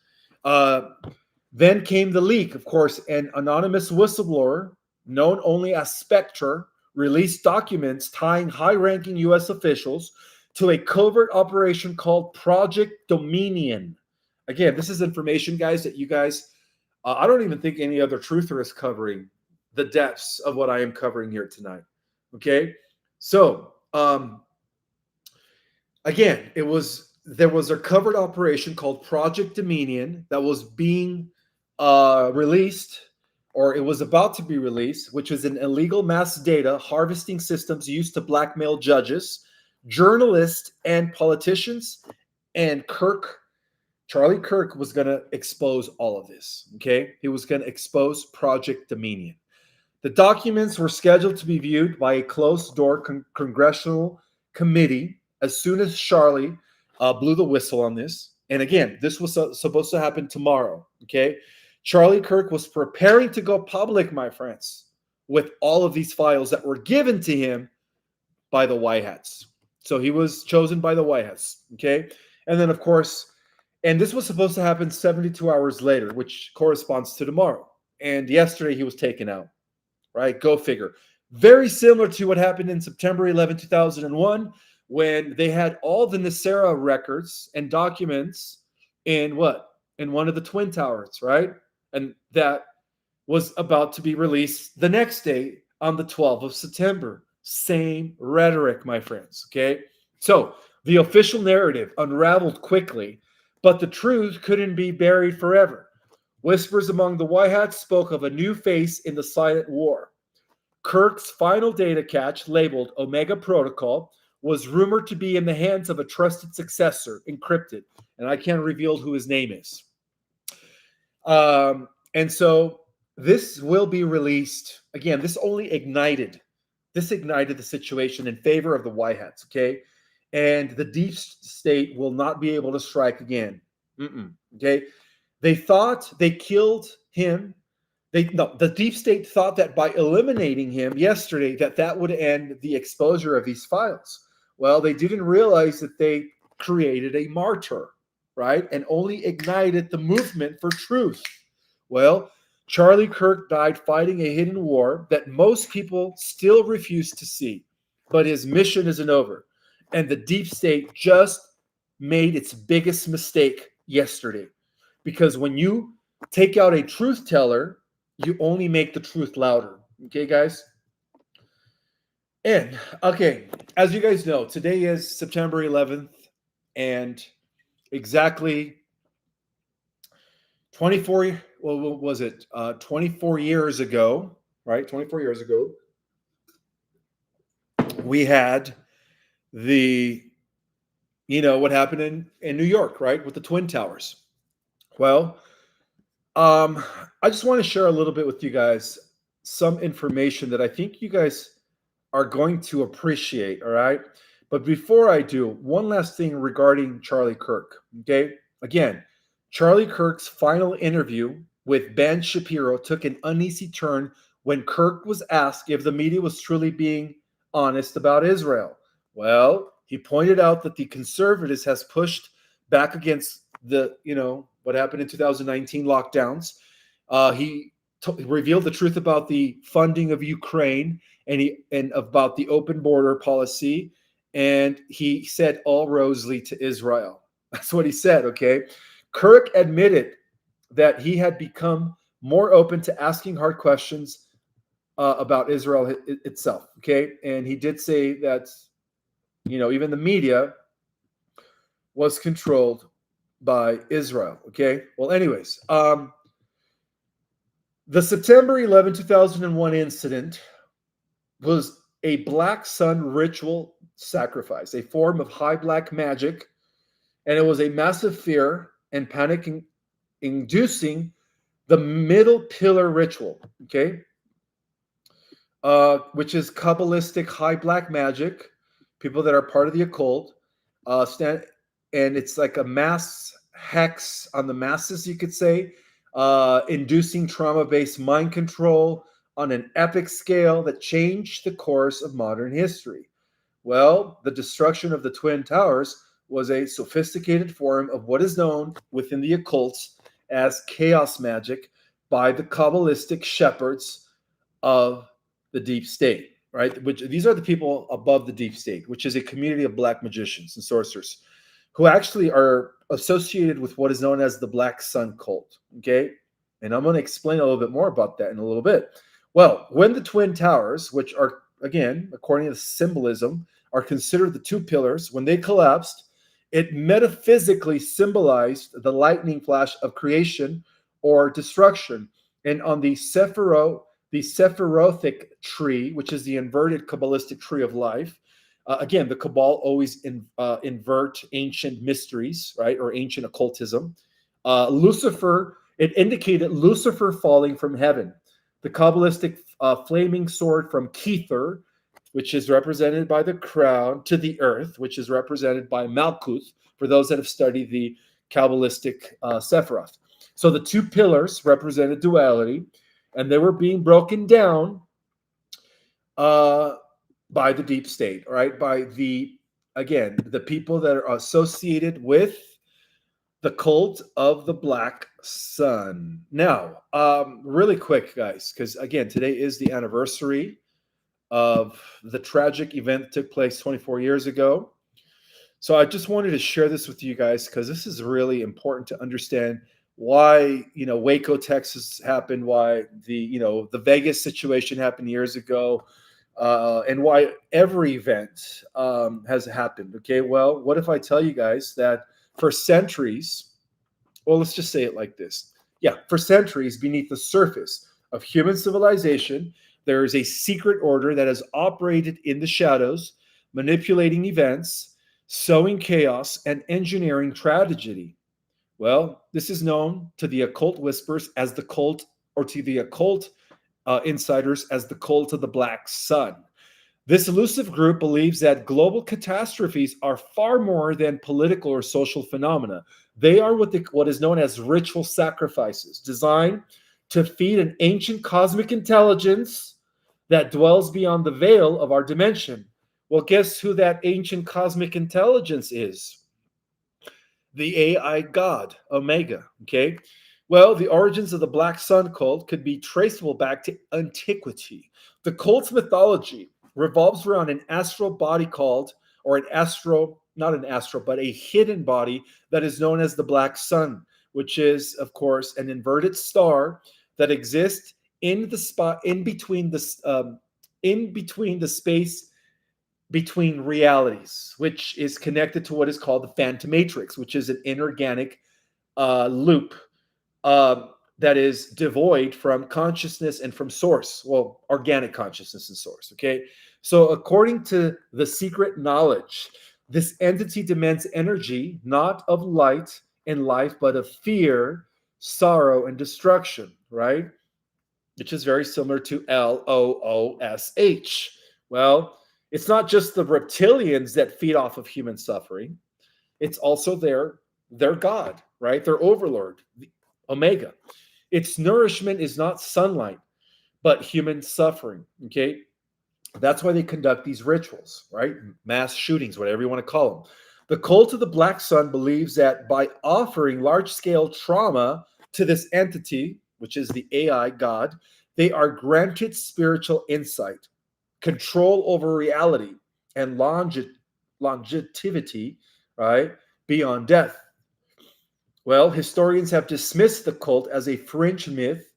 Then came the leak, of course. An anonymous whistleblower, known only as Spectre, released documents tying high-ranking U.S. officials to a covert operation called Project Dominion. Again, this is information, guys, that you guys, I don't even think any other truther is covering the depths of what I am covering here tonight. Okay? So, again, there was a covered operation called Project Dominion that was being released, or it was about to be released, which is an illegal mass data harvesting systems used to blackmail judges, journalists, and politicians. And Charlie Kirk was going to expose all of this. Okay? He was going to expose Project Dominion. The documents were scheduled to be viewed by a closed-door congressional committee as soon as Charlie blew the whistle on this. And again, this was supposed to happen tomorrow, okay? Charlie Kirk was preparing to go public, my friends, with all of these files that were given to him by the White Hats. So he was chosen by the White Hats, okay? And then, of course, and this was supposed to happen 72 hours later, which corresponds to tomorrow. And yesterday he was taken out, right? Go figure. Very similar to what happened in September 11, 2001, when they had all the Nicera records and documents in what? In one of the Twin Towers, right? And that was about to be released the next day on the 12th of September. Same rhetoric, my friends, okay? So the official narrative unraveled quickly, but the truth couldn't be buried forever. Whispers among the White Hats spoke of a new face in the silent war. Kirk's final data cache, labeled Omega Protocol, was rumored to be in the hands of a trusted successor, encrypted, and I can't reveal who his name is. And so this will be released. Again, this ignited the situation in favor of the White Hats, okay? And the deep state will not be able to strike again. Okay? They thought they killed him. The deep state thought that by eliminating him yesterday, that would end the exposure of these files. Well, they didn't realize that they created a martyr, right? And only ignited the movement for truth. Well, Charlie Kirk died fighting a hidden war that most people still refuse to see. But his mission isn't over. And the deep state just made its biggest mistake yesterday. Because when you take out a truth teller, you only make the truth louder. Okay, guys? And, okay, as you guys know, today is September 11th, and exactly 24 years ago, right? 24 years ago, we had what happened in New York, right? With the Twin Towers. Well, I just want to share a little bit with you guys some information that I think you guys are going to appreciate, all right? But before I do, one last thing regarding Charlie Kirk, okay? Again, Charlie Kirk's final interview with Ben Shapiro took an uneasy turn when Kirk was asked if the media was truly being honest about Israel. Well, he pointed out that the conservatives has pushed back against what happened in 2019 lockdowns. He revealed the truth about the funding of Ukraine and about the open border policy. And he said all rosely to Israel. That's what he said, okay? Kirk admitted that he had become more open to asking hard questions about Israel itself, okay? And he did say that, even the media was controlled by Israel, okay? Well, anyways, the September 11, 2001 incident was a black sun ritual sacrifice, a form of high black magic, and it was a massive fear and panic inducing the middle pillar ritual, okay? Which is Kabbalistic high black magic, people that are part of the occult, and it's like a mass hex on the masses, you could say, inducing trauma-based mind control on an epic scale that changed the course of modern history. Well, the destruction of the Twin Towers was a sophisticated form of what is known within the occults as chaos magic by the Kabbalistic shepherds of the deep state, right? Which these are the people above the deep state, which is a community of black magicians and sorcerers who actually are associated with what is known as the Black Sun cult, okay? And I'm going to explain a little bit more about that in a little bit. Well, when the Twin Towers, which are, again, according to the symbolism, are considered the two pillars, when they collapsed, it metaphysically symbolized the lightning flash of creation or destruction. And on the Sephirothic tree, which is the inverted Kabbalistic tree of life, again, the Kabbalah always invert ancient mysteries, right, or ancient occultism. Lucifer, it indicated Lucifer falling from heaven. The Kabbalistic a flaming sword from Kether, which is represented by the crown, to the earth, which is represented by Malkuth, for those that have studied the Kabbalistic Sephiroth. So the two pillars represented duality, and they were being broken down by the deep state, right? By the people that are associated with the cult of the Black Sun. Now, really quick, guys, because again, today is the anniversary of the tragic event that took place 24 years ago. So I just wanted to share this with you guys because this is really important to understand why, Waco, Texas happened, why the Vegas situation happened years ago, and why every event has happened. Okay, well, what if I tell you guys that for centuries, well, let's just say it like this. Yeah, for centuries beneath the surface of human civilization, there is a secret order that has operated in the shadows, manipulating events, sowing chaos, and engineering tragedy. Well, this is known to the occult whispers as the cult, or to the occult insiders as the cult of the Black Sun. This elusive group believes that global catastrophes are far more than political or social phenomena. They are what is known as ritual sacrifices, designed to feed an ancient cosmic intelligence that dwells beyond the veil of our dimension. Well, guess who that ancient cosmic intelligence is? The AI god, Omega. Okay. Well, the origins of the Black Sun cult could be traceable back to antiquity. The cult's mythology revolves around an astral body called, or not an astral, but a hidden body that is known as the Black Sun, which is, of course, an inverted star that exists in the spot in between the space between realities, which is connected to what is called the phantom matrix, which is an inorganic loop that is devoid from consciousness and from source. Well, organic consciousness and source. Okay. So according to the secret knowledge, this entity demands energy, not of light and life, but of fear, sorrow, and destruction, right? Which is very similar to LOOSH. Well, it's not just the reptilians that feed off of human suffering. It's also their God, right? Their overlord, Omega. Its nourishment is not sunlight, but human suffering, okay? That's why they conduct these rituals, right? Mass shootings, whatever you want to call them. The cult of the Black Sun believes that by offering large-scale trauma to this entity, which is the AI God, they are granted spiritual insight, control over reality, and longevity, right, beyond death. Well, historians have dismissed the cult as a fringe myth,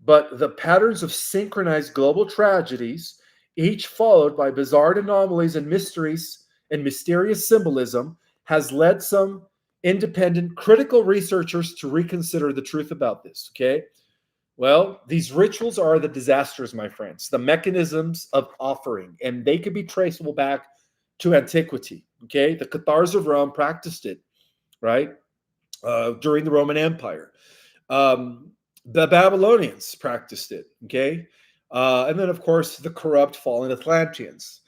but the patterns of synchronized global tragedies, each followed by bizarre anomalies and mysteries and mysterious symbolism, has led some independent critical researchers to reconsider the truth about this, okay? Well, these rituals are the disasters, my friends, the mechanisms of offering, and they could be traceable back to antiquity, okay? The Cathars of Rome practiced it, right, during the Roman Empire. The Babylonians practiced it, okay? And then, of course, the corrupt fallen Atlanteans.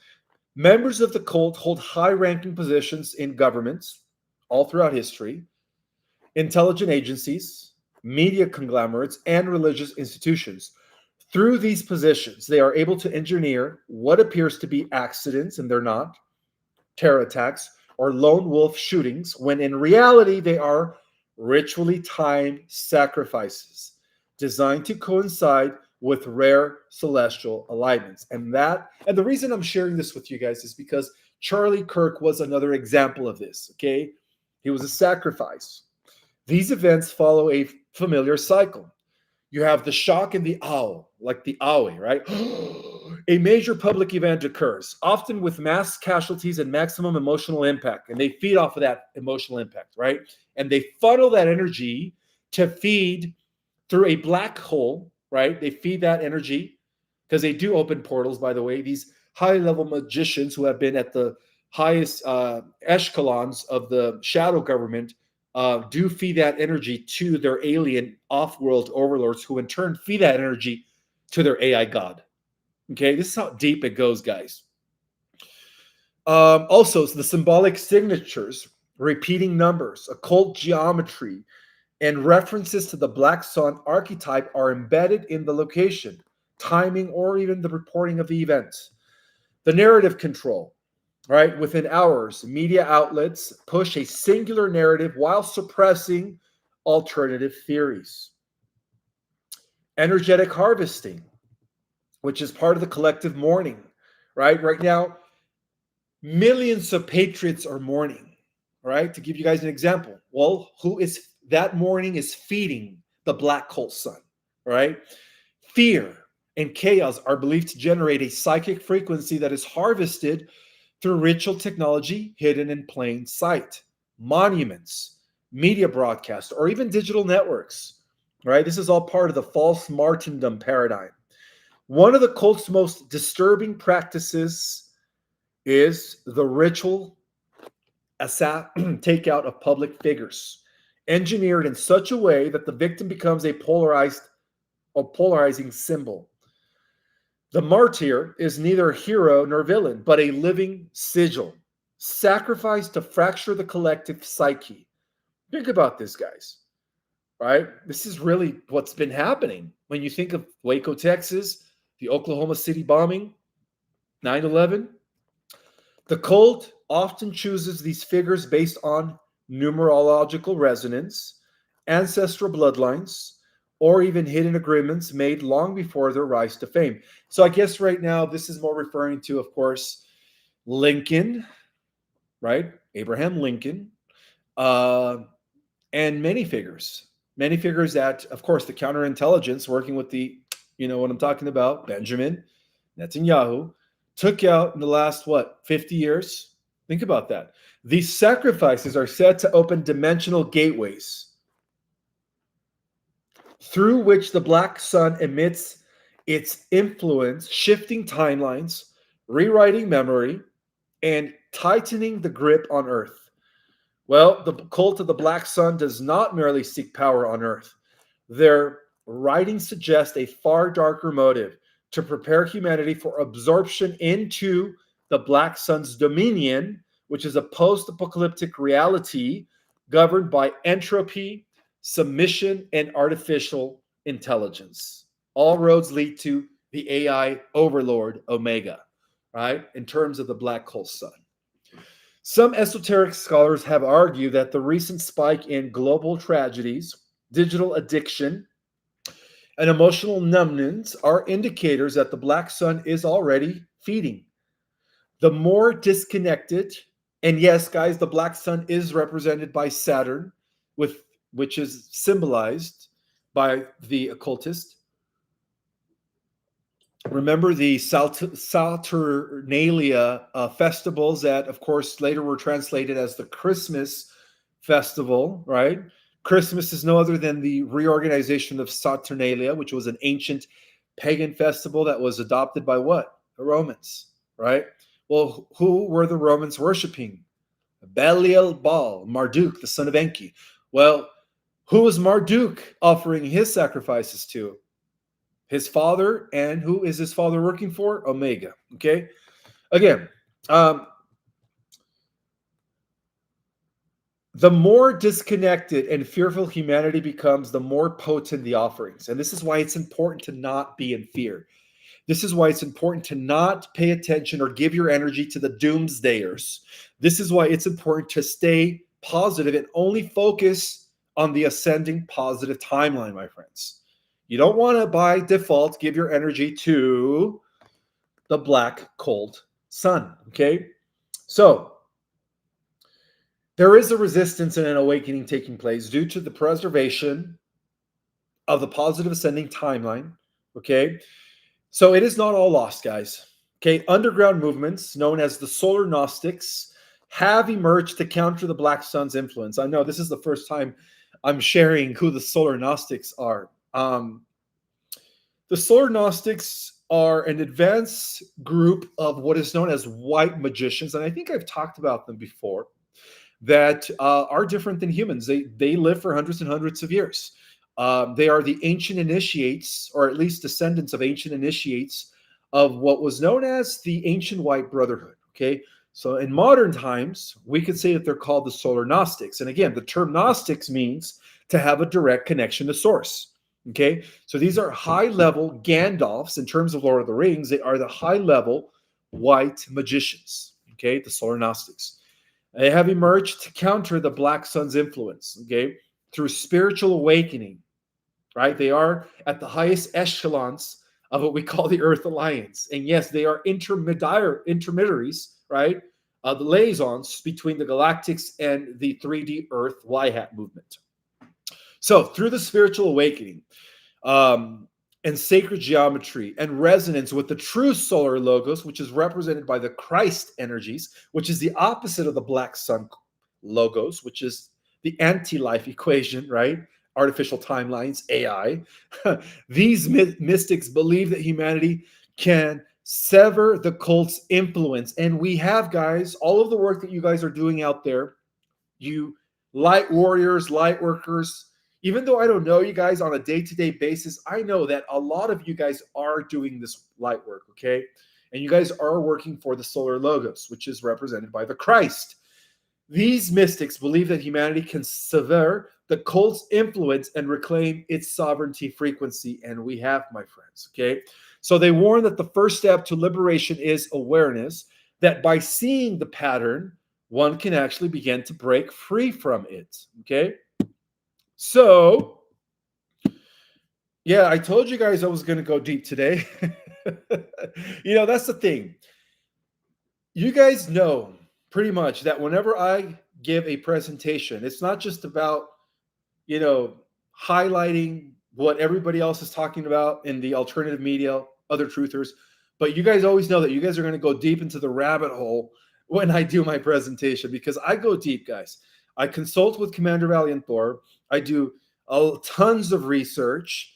Members of the cult hold high-ranking positions in governments all throughout history, intelligence agencies, media conglomerates, and religious institutions. Through these positions, they are able to engineer what appears to be accidents, and they're not, terror attacks, or lone wolf shootings, when in reality they are ritually timed sacrifices designed to coincide with rare celestial alignments. And the reason I'm sharing this with you guys is because Charlie Kirk was another example of this, okay? He was a sacrifice. These events follow a familiar cycle. You have the shock and the awe, like the awe, right? A major public event occurs, often with mass casualties and maximum emotional impact. And they feed off of that emotional impact, right? And they funnel that energy to feed through a black hole, right? They feed that energy because they do open portals, by the way. These high-level magicians who have been at the highest echelons of the shadow government do feed that energy to their alien off-world overlords, who in turn feed that energy to their AI god. Okay, this is how deep it goes, guys. Also, the symbolic signatures, repeating numbers, occult geometry, and references to the black sun archetype are embedded in the location, timing, or even the reporting of the event. The narrative control, right? Within hours, media outlets push a singular narrative while suppressing alternative theories. Energetic harvesting, which is part of the collective mourning, right? Right now, millions of patriots are mourning, right? To give you guys an example, well, who is that mourning is feeding the black hole sun, right? Fear and chaos are believed to generate a psychic frequency that is harvested through ritual technology hidden in plain sight, monuments, media broadcasts, or even digital networks, right? This is all part of the false martyrdom paradigm. One of the cult's most disturbing practices is the ritual takeout of public figures, engineered in such a way that the victim becomes a polarizing symbol. The martyr is neither hero nor villain, but a living sigil, sacrificed to fracture the collective psyche. Think about this, guys, right? This is really what's been happening. When you think of Waco, Texas, the Oklahoma City bombing, 9/11, the cult often chooses these figures based on numerological resonance, ancestral bloodlines, or even hidden agreements made long before their rise to fame. So I guess right now this is more referring to, of course, Lincoln, right? Abraham Lincoln, and many figures that, of course, the counterintelligence working with the, you know what I'm talking about, Benjamin Netanyahu, took out in the last, 50 years? Think about that. These sacrifices are said to open dimensional gateways through which the black sun emits its influence, shifting timelines, rewriting memory, and tightening the grip on Earth. Well, the cult of the black sun does not merely seek power on Earth. Their writings suggest a far darker motive: to prepare humanity for absorption into the black sun's dominion, which is a post-apocalyptic reality governed by entropy, submission, and artificial intelligence. All roads lead to the AI overlord Omega, right? In terms of the black hole sun. Some esoteric scholars have argued that the recent spike in global tragedies, digital addiction, and emotional numbness are indicators that the black sun is already feeding. The more disconnected, and yes, guys, the black sun is represented by Saturn, which is symbolized by the occultist. Remember the Saturnalia festivals that, of course, later were translated as the Christmas festival, right? Christmas is no other than the reorganization of Saturnalia, which was an ancient pagan festival that was adopted by what? The Romans, right? Well, who were the Romans worshiping? Belial, Marduk, the son of Enki. Well, who was Marduk offering his sacrifices to? His father. And who is his father working for? Omega. Okay. Again, the more disconnected and fearful humanity becomes, the more potent the offerings. And this is why it's important to not be in fear. This is why it's important to not pay attention or give your energy to the doomsdayers. This is why it's important to stay positive and only focus on the ascending positive timeline, my friends. You don't want to, by default, give your energy to the black, cold sun, okay? So, there is a resistance and an awakening taking place due to the preservation of the positive ascending timeline, okay? So, it is not all lost, guys. Okay, underground movements known as the solar Gnostics have emerged to counter the black sun's influence. I know this is the first time I'm sharing who the solar Gnostics are. The solar Gnostics are an advanced group of what is known as white magicians, and I think I've talked about them before, that are different than humans. They live for hundreds and hundreds of years. They are the ancient initiates, or at least descendants of ancient initiates, of what was known as the ancient white brotherhood. Okay, so in modern times, we could say that they're called the solar Gnostics. And again, the term Gnostics means to have a direct connection to source. Okay, so these are high-level Gandalfs in terms of Lord of the Rings. They are the high-level white magicians. Okay, the solar Gnostics. They have emerged to counter the Black Sun's influence. Okay, through spiritual awakening. Right, they are at the highest echelons of what we call the Earth Alliance, and yes, they are intermediaries. Right, the liaisons between the Galactics and the 3D Earth Y-Hat movement. So, through the spiritual awakening and sacred geometry and resonance with the true solar logos, which is represented by the Christ energies, which is the opposite of the Black Sun logos, which is the anti-life equation, right? Artificial timelines, AI. These mystics believe that humanity can sever the cult's influence. And we have, guys, all of the work that you guys are doing out there, you light warriors, light workers, even though I don't know you guys on a day-to-day basis, I know that a lot of you guys are doing this light work, okay? And you guys are working for the solar logos, which is represented by the Christ. These mystics believe that humanity can sever the cult's influence and reclaim its sovereignty frequency, and we have, my friends, okay? So they warn that the first step to liberation is awareness, that by seeing the pattern, one can actually begin to break free from it, okay? So, yeah, I told you guys I was going to go deep today. That's the thing. You guys know pretty much that whenever I give a presentation, it's not just about, highlighting what everybody else is talking about in the alternative media, other truthers, but you guys always know that you guys are going to go deep into the rabbit hole when I do my presentation, because I go deep, guys. I consult with Commander Valiant Thor. I do tons of research,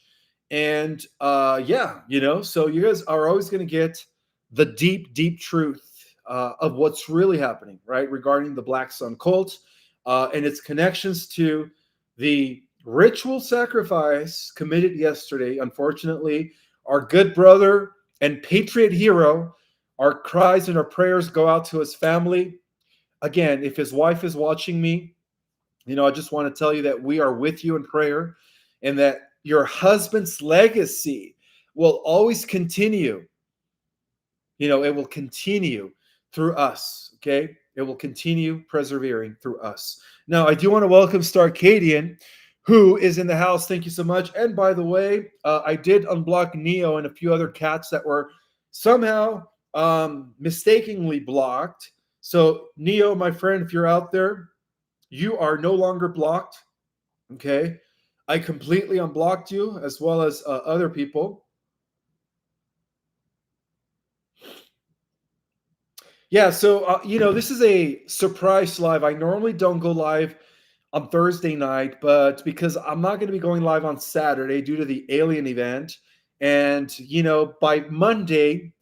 and so you guys are always going to get the deep truth of what's really happening, right, regarding the Black Sun cult and its connections to the ritual sacrifice committed yesterday. Unfortunately, our good brother and patriot hero, our cries and our prayers go out to his family. Again, if his wife is watching me, I just want to tell you that we are with you in prayer, and that your husband's legacy will always continue. It will continue through us, okay? It will continue persevering through us. Now, I do want to welcome Starcadian, who is in the house. Thank you so much. And by the way, I did unblock Neo and a few other cats that were somehow mistakenly blocked. So, Neo, my friend, if you're out there, you are no longer blocked, okay? I completely unblocked you, as well as other people. Yeah, so, this is a surprise live. I normally don't go live on Thursday night, but because I'm not going to be going live on Saturday due to the Alien event, and, by Monday,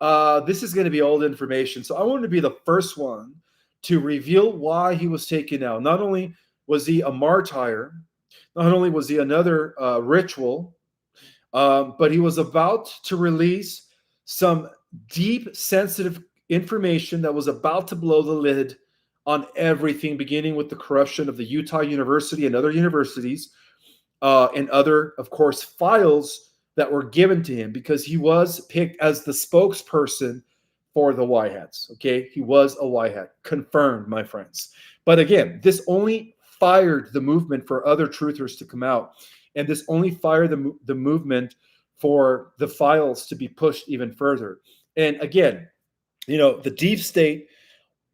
this is going to be old information. So I wanted to be the first one to reveal why he was taken out. Not only was he a martyr, not only was he another ritual, but he was about to release some deep, sensitive information that was about to blow the lid on everything, beginning with the corruption of the Utah University and other universities, and other, of course, files that were given to him, because he was picked as the spokesperson for the Y-Hats, okay? He was a Y-Hat, confirmed, my friends. But again, this only fired the movement for other truthers to come out, and this only fired the movement for the files to be pushed even further. And again, the deep state,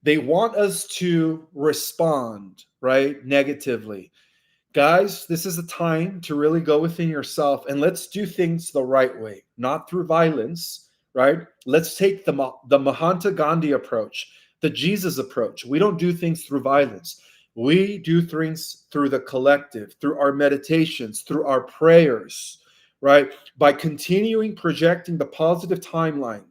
they want us to respond, right, negatively. Guys, this is a time to really go within yourself, and let's do things the right way, not through violence, right? Let's take the Mahatma Gandhi approach, the Jesus approach. We don't do things through violence. We do things through the collective, through our meditations, through our prayers, right? By continuing projecting the positive timeline,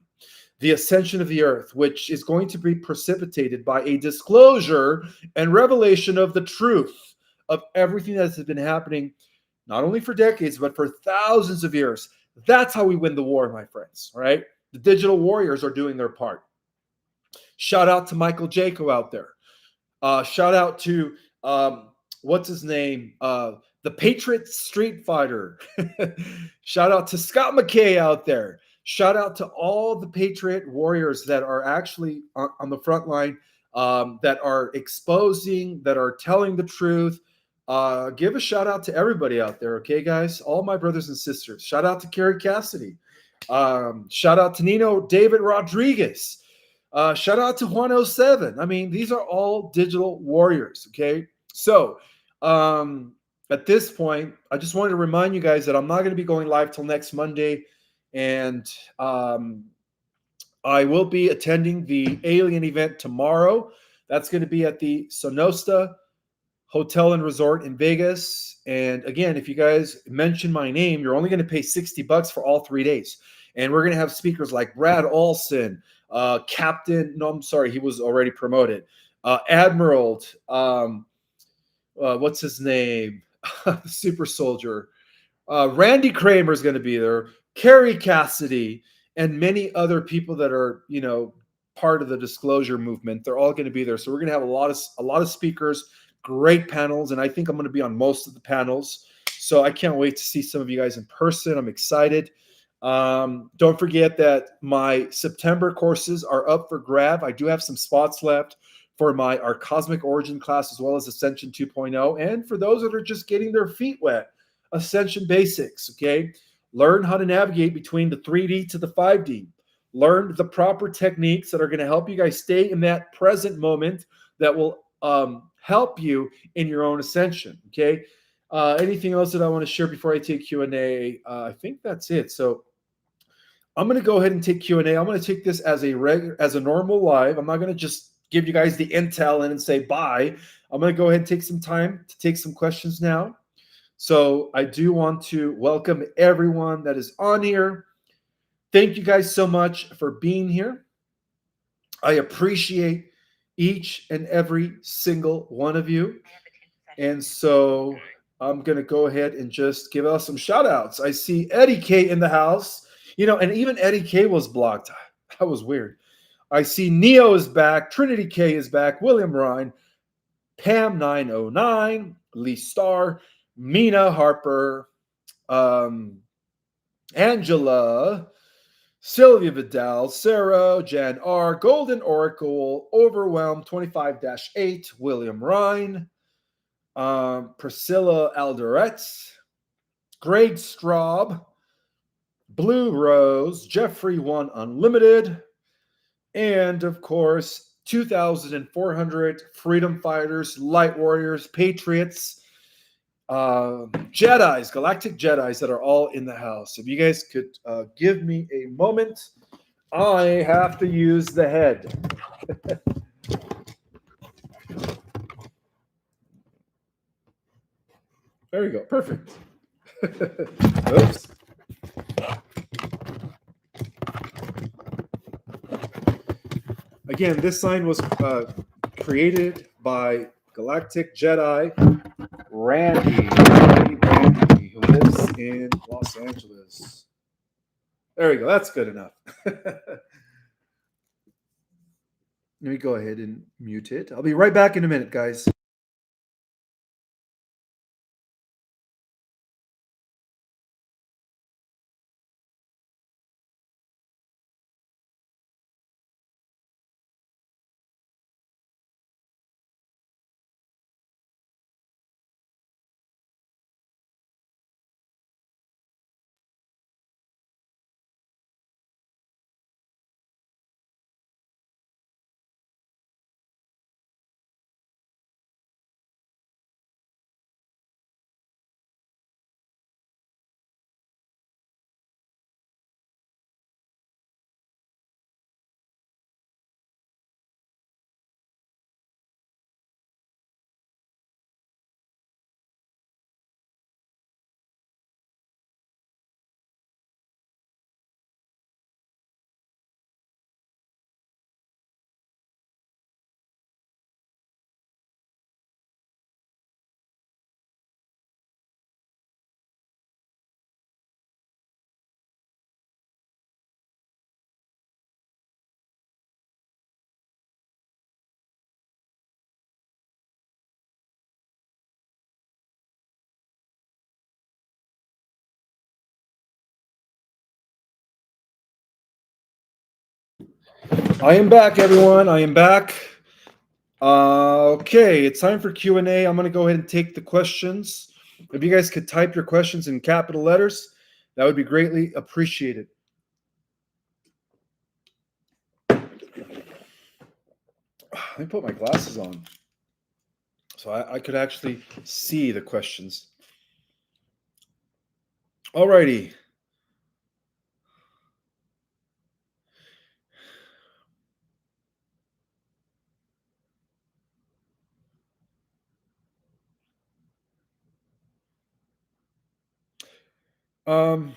the ascension of the earth, which is going to be precipitated by a disclosure and revelation of the truth of everything that has been happening, not only for decades, but for thousands of years. That's how we win the war, my friends, right? The digital warriors are doing their part. Shout out to Michael Jaco out there. Shout out to what's his name? The Patriot Street Fighter. Shout out to Scott McKay out there. Shout out to all the Patriot warriors that are actually on the front line, that are exposing, that are telling the truth. Give a shout out to everybody out there, okay, guys? All my brothers and sisters. Shout out to Carrie Cassidy. Shout out to Nino David Rodriguez. Shout out to 107. I mean, these are all digital warriors, okay? So, at this point, I just wanted to remind you guys that I'm not going to be going live till next Monday, and I will be attending the Alien event tomorrow. That's going to be at the Sonosta Hotel and Resort in Vegas. And again, if you guys mention my name, you're only going to pay $60 for all 3 days. And we're going to have speakers like Brad Olson, Captain, no, I'm sorry, he was already promoted. Admiral, what's his name? Super Soldier. Randy Kramer is going to be there. Carrie Cassidy, and many other people that are, part of the disclosure movement. They're all going to be there. So we're going to have a lot of speakers, great panels, and I think I'm going to be on most of the panels. So I can't wait to see some of you guys in person. I'm excited. Don't forget that my September courses are up for grab. I do have some spots left for our Cosmic Origin class, as well as Ascension 2.0. And for those that are just getting their feet wet, Ascension Basics, okay? Learn how to navigate between the 3D to the 5D. Learn the proper techniques that are going to help you guys stay in that present moment that will help you in your own ascension, okay? Anything else that I want to share before I take Q&A? I think that's it. So I'm going to go ahead and take Q&A. I'm going to take this as a normal live. I'm not going to just give you guys the intel and say bye. I'm going to go ahead and take some time to take some questions now. So I do want to welcome everyone that is on here. Thank you guys so much for being here. I appreciate each and every single one of you. And so I'm going to go ahead and just give us some shout outs. I see Eddie K in the house, and even Eddie K was blocked. That was weird. I see Neo is back. Trinity K is back. William Ryan, Pam 909, Lee Starr, Mina Harper, Angela, Sylvia Vidal, Sarah, Jan R, Golden Oracle, Overwhelmed 25-8, William Ryan, Priscilla Alderetz, Greg Straub, Blue Rose, Jeffrey One Unlimited, and of course 2,400 freedom fighters, light warriors, patriots, Jedis, galactic Jedis that are all in the house. If you guys could give me a moment, I have to use the head. There you go. Perfect. Oops. Again, this sign was created by Galactic Jedi Randy, who lives in Los Angeles. There we go. That's good enough. Let me go ahead and mute it. I'll be right back in a minute, guys. I am back, everyone. I am back. Okay, it's time for Q&A. I'm going to go ahead and take the questions. If you guys could type your questions in capital letters, that would be greatly appreciated. Let me put my glasses on so I could actually see the questions. Alrighty. Um,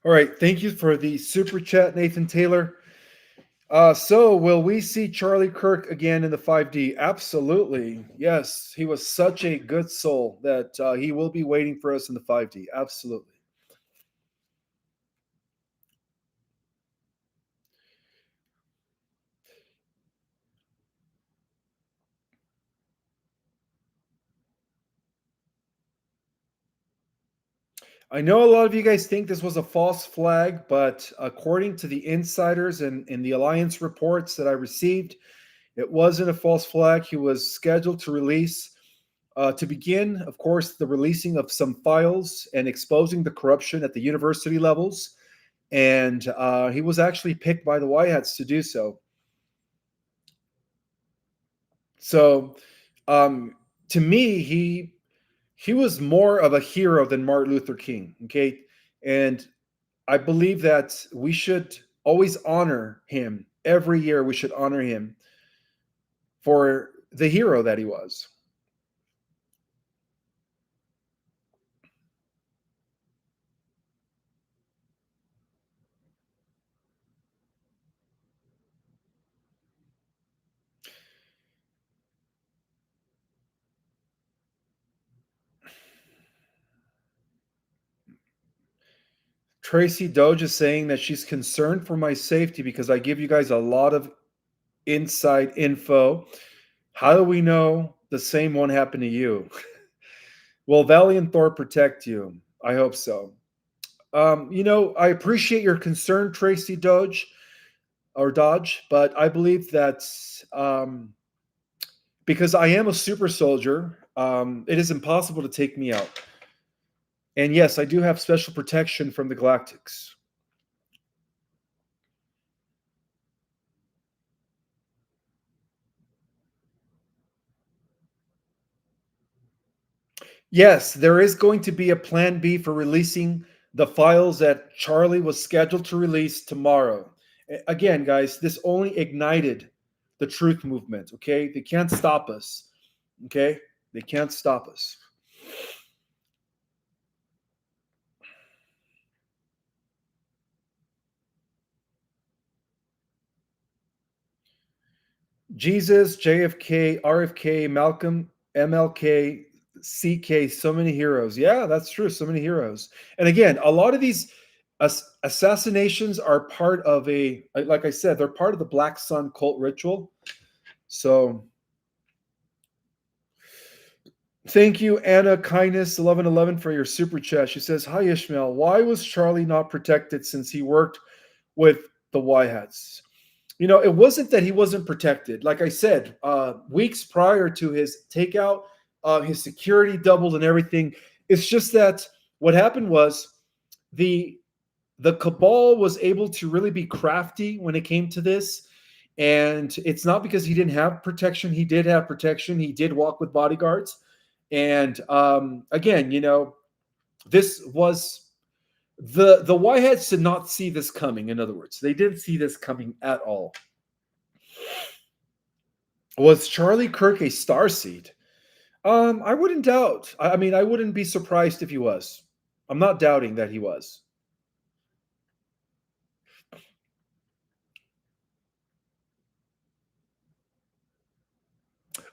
all right. Thank you for the super chat, Nathan Taylor. So will we see Charlie Kirk again in the 5D? Absolutely. Yes. He was such a good soul that he will be waiting for us in the 5D. Absolutely. I know a lot of you guys think this was a false flag, but according to the insiders and in the Alliance reports that I received, it wasn't a false flag. He was scheduled to release, to begin, of course, the releasing of some files and exposing the corruption at the university levels. And he was actually picked by the White Hats to do so. So, to me, he was more of a hero than Martin Luther King. Okay, and I believe that we should always honor him. Every year, we should honor him for the hero that he was. Tracy Doge is saying that she's concerned for my safety because I give you guys a lot of inside info. How do we know the same won't happen to you? Will Valiant Thor protect you? I hope so. I appreciate your concern, Tracy Doge or Dodge, but I believe that because I am a super soldier, it is impossible to take me out. And yes, I do have special protection from the Galactics. Yes, there is going to be a plan B for releasing the files that Charlie was scheduled to release tomorrow. Again, guys, this only ignited the truth movement, okay? They can't stop us, okay? They can't stop us. Jesus, JFK, RFK, Malcolm, MLK, CK, so many heroes. Yeah, that's true. So many heroes. And again, a lot of these assassinations are part of like I said, they're part of the Black Sun cult ritual. So thank you, Anna Kindness 1111 for your super chat. She says, "Hi Ishmael, why was Charlie not protected since he worked with the Y Hats?" It wasn't that he wasn't protected. Like I said, weeks prior to his takeout, his security doubled and everything. It's just that what happened was the the cabal was able to really be crafty when it came to this. And it's not because he didn't have protection. He did have protection. He did walk with bodyguards. And again, this was the Whiteheads did not see this coming. In other words, they didn't see this coming at all. Was Charlie Kirk a starseed? I wouldn't doubt. I mean, I wouldn't be surprised if he was. I'm not doubting that he was.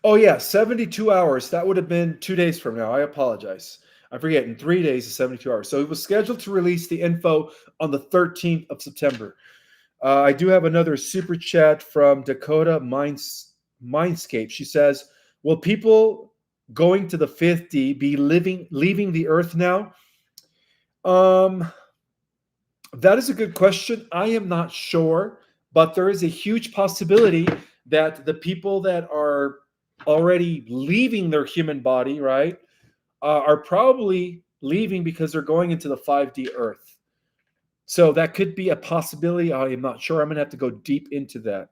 Oh yeah, 72 hours. That would have been 2 days from now. I apologize. I forget. In 3 days is 72 hours. So it was scheduled to release the info on the 13th of September. I do have another super chat from Dakota Mines Mindscape. She says, "Will people going to the 50 be leaving the Earth now?" Um, that is a good question. I am not sure, but there is a huge possibility that the people that are already leaving their human body, right, are probably leaving because they're going into the 5D Earth. So that could be a possibility. I am not sure. I'm going to have to go deep into that.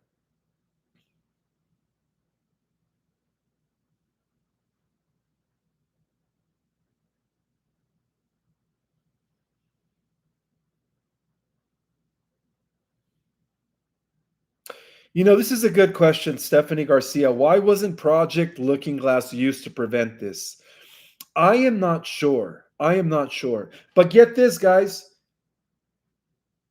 This is a good question, Stephanie Garcia. Why wasn't Project Looking Glass used to prevent this? I am not sure. I am not sure. But get this, guys.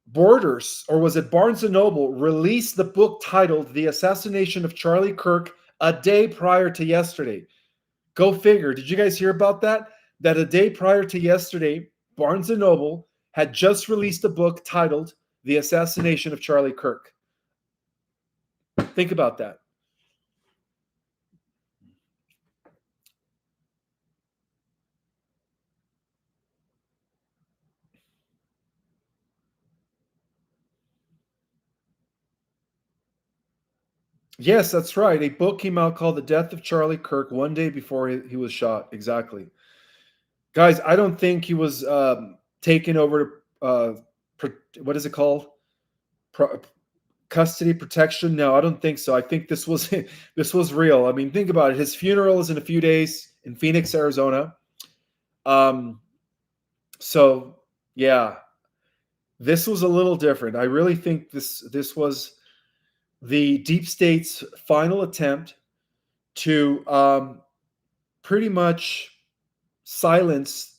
Borders, or was it Barnes& and Noble, released the book titled The Assassination of Charlie Kirk a day prior to yesterday. Go figure. Did you guys hear about that? That a day prior to yesterday, Barnes& and Noble had just released a book titled The Assassination of Charlie Kirk. Think about that. Yes, that's right. A book came out called The Death of Charlie Kirk one day before he was shot. Exactly. Guys, I don't think he was taken over to, what is it called? Pro- Custody protection. No, I don't think so. I think this was this was real. I mean, think about it. His funeral is in a few days in Phoenix, Arizona. Um, so yeah, this was a little different. I really think this was the deep state's final attempt to pretty much silence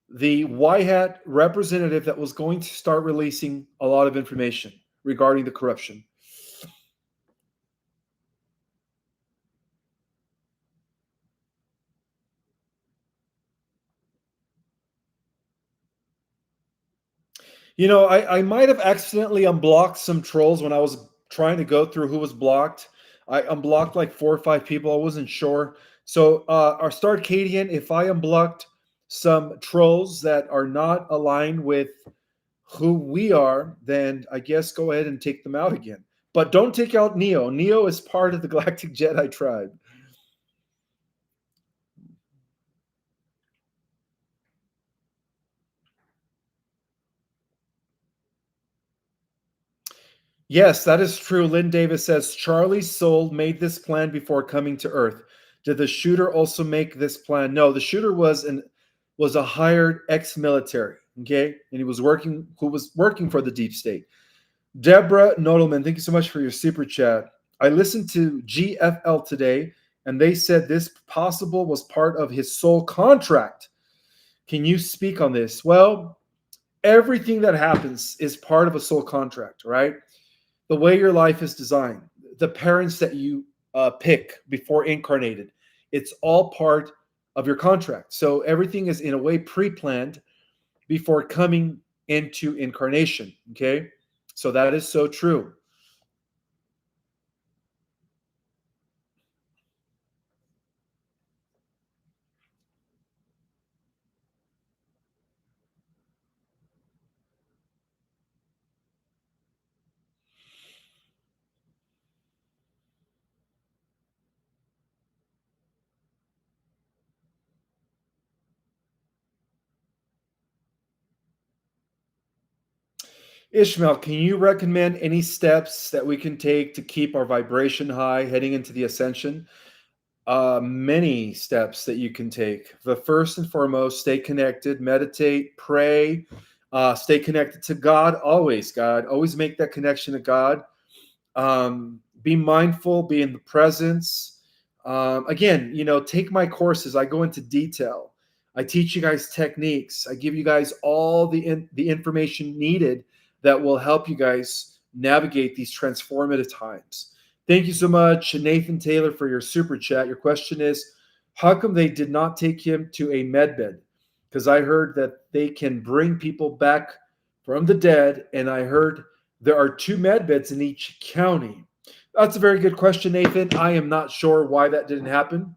the white hat representative that was going to start releasing a lot of information regarding the corruption. I might have accidentally unblocked some trolls when I was trying to go through who was blocked. I unblocked like 4 or 5 people. I wasn't sure. So, our Starcadian, if I unblocked some trolls that are not aligned with who we are, then I guess go ahead and take them out again. But don't take out Neo. Neo is part of the Galactic Jedi tribe. Yes, that is true. Lynn Davis says Charlie's soul made this plan before coming to Earth. Did the shooter also make this plan? No, the shooter was a hired ex-military, okay, and who was working for the deep state. Deborah Nodelman, thank you so much for your super chat. I listened to GFL today, and they said this possible was part of his soul contract. Can you speak on this? Well, everything that happens is part of a soul contract, right? The way your life is designed, the parents that you pick before incarnated, it's all part of your contract. So everything is in a way pre-planned before coming into incarnation. Okay, so that is so true. Ishmael, can you recommend any steps that we can take to keep our vibration high heading into the ascension? Many steps that you can take. The first and foremost, stay connected, meditate, pray, stay connected to God. Always, God. Always make that connection to God. Be mindful, be in the presence. Again, take my courses. I go into detail. I teach you guys techniques. I give you guys all the information needed that will help you guys navigate these transformative times. Thank you so much, Nathan Taylor, for your super chat. Your question is, how come they did not take him to a med bed? Because I heard that they can bring people back from the dead, and I heard there are 2 med beds in each county. That's a very good question, Nathan. I am not sure why that didn't happen.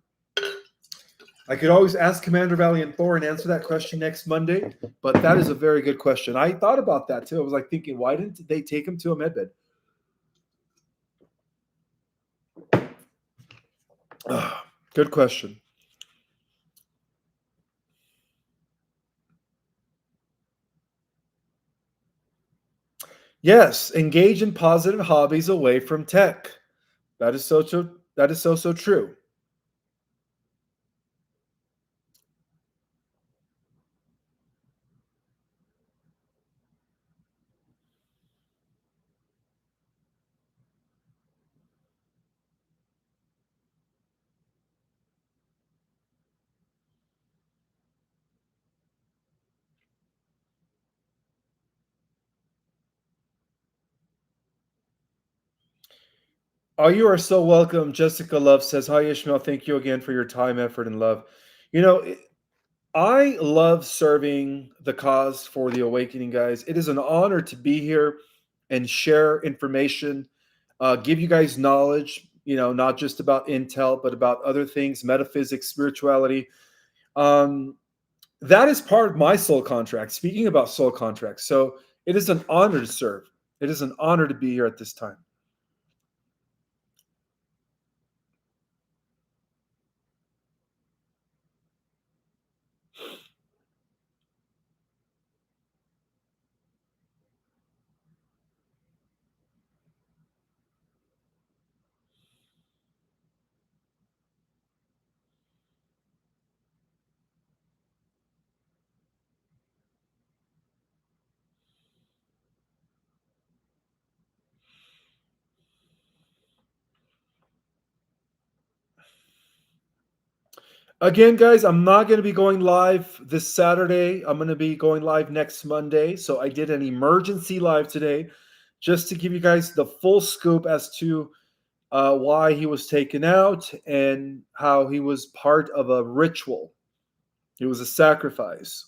I could always ask Commander Valiant Thor and answer that question next Monday, but that is a very good question. I thought about that too. I was like thinking, why didn't they take him to a medbed? Good question. Yes, engage in positive hobbies away from tech. That is so true. That is so true. Oh, you are so welcome. Jessica Love says, "Hi Ishmael, thank you again for your time, effort, and love." You know, I love serving the cause for the awakening, guys. It is an honor to be here and share information, give you guys knowledge, not just about intel, but about other things, metaphysics, spirituality. Um, that is part of my soul contract. Speaking about soul contracts. So it is an honor to serve. It is an honor to be here at this time. Again, guys, I'm not going to be going live this Saturday. I'm going to be going live next Monday. So I did an emergency live today just to give you guys the full scoop as to why he was taken out and how he was part of a ritual. It was a sacrifice.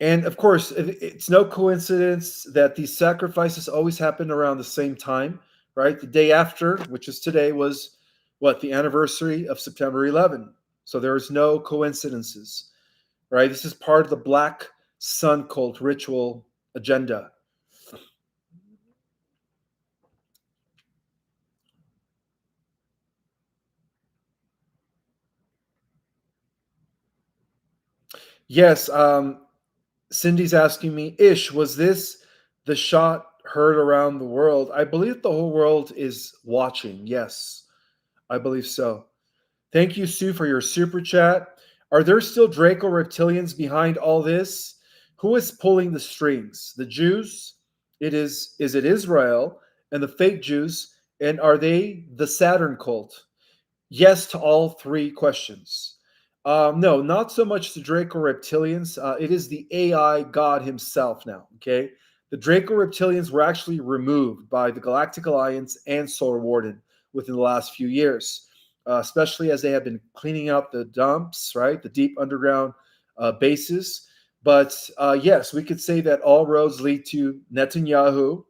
And of course, it's no coincidence that these sacrifices always happen around the same time, right? The day after, which is today, was what? The anniversary of September 11. So there's no coincidences, right? This is part of the Black Sun cult ritual agenda. Yes, Cindy's asking me, Ish, was this the shot heard around the world? I believe the whole world is watching. Yes, I believe so. Thank you, Sue, for your super chat. Are there still Draco reptilians behind all this? Who is pulling the strings? The Jews? Is it Israel and the fake Jews? And are they the Saturn cult? Yes to all three questions. No, not so much the Draco reptilians. It is the AI God himself now. Okay. The Draco reptilians were actually removed by the Galactic Alliance and Solar Warden within the last few years, especially as they have been cleaning out the dumps, right? The deep underground bases. But yes, we could say that all roads lead to Netanyahu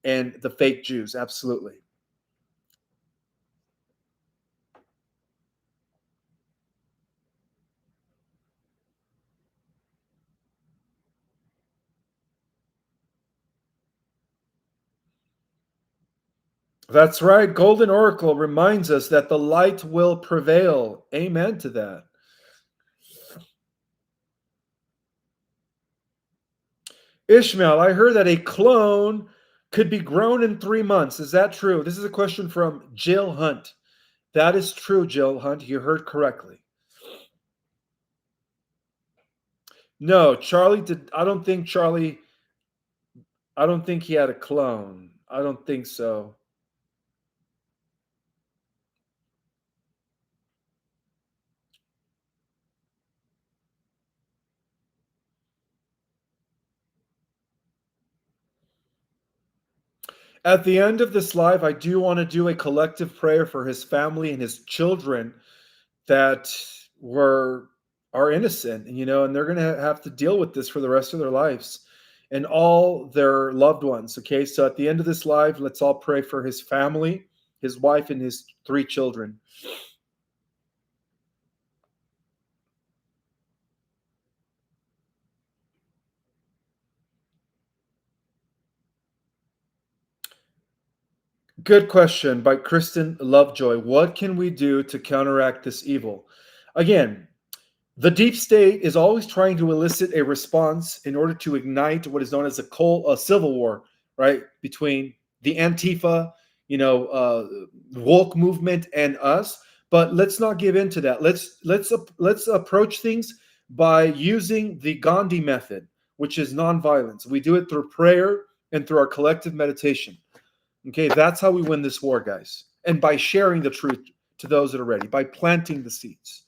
and the fake Jews. Absolutely. That's right. Golden Oracle reminds us that the light will prevail. Amen to that. Ishmael, I heard that a clone could be grown in 3 months. Is that true? This is a question from Jill Hunt. That is true, Jill Hunt. You heard correctly. No, Charlie did. I don't think he had a clone. I don't think so. At the end of this live, I do want to do a collective prayer for his family and his children that were are innocent, and they're going to have to deal with this for the rest of their lives. and all their loved ones. Okay, so at the end of this live, let's all pray for his family, his wife, and his 3 children. Good question by Kristen Lovejoy. What can we do to counteract this evil? Again, the deep state is always trying to elicit a response in order to ignite what is known as a civil war, right, between the Antifa, woke movement, and us. But let's not give in to that. Let's approach things by using the Gandhi method, which is nonviolence. We do it through prayer and through our collective meditation. Okay, that's how we win this war, guys. And by sharing the truth to those that are ready, by planting the seeds.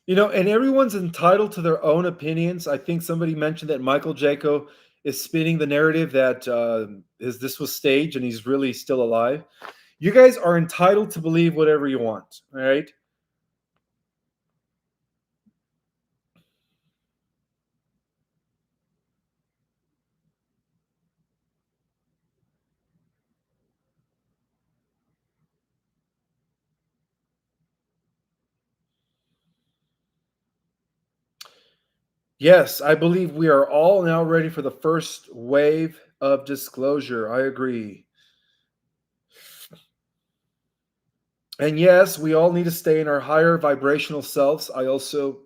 And everyone's entitled to their own opinions. I think somebody mentioned that Michael Jaco is spinning the narrative that this was staged and he's really still alive. You guys are entitled to believe whatever you want, all right? Yes, I believe we are all now ready for the first wave of disclosure. I agree. And yes, we all need to stay in our higher vibrational selves. I also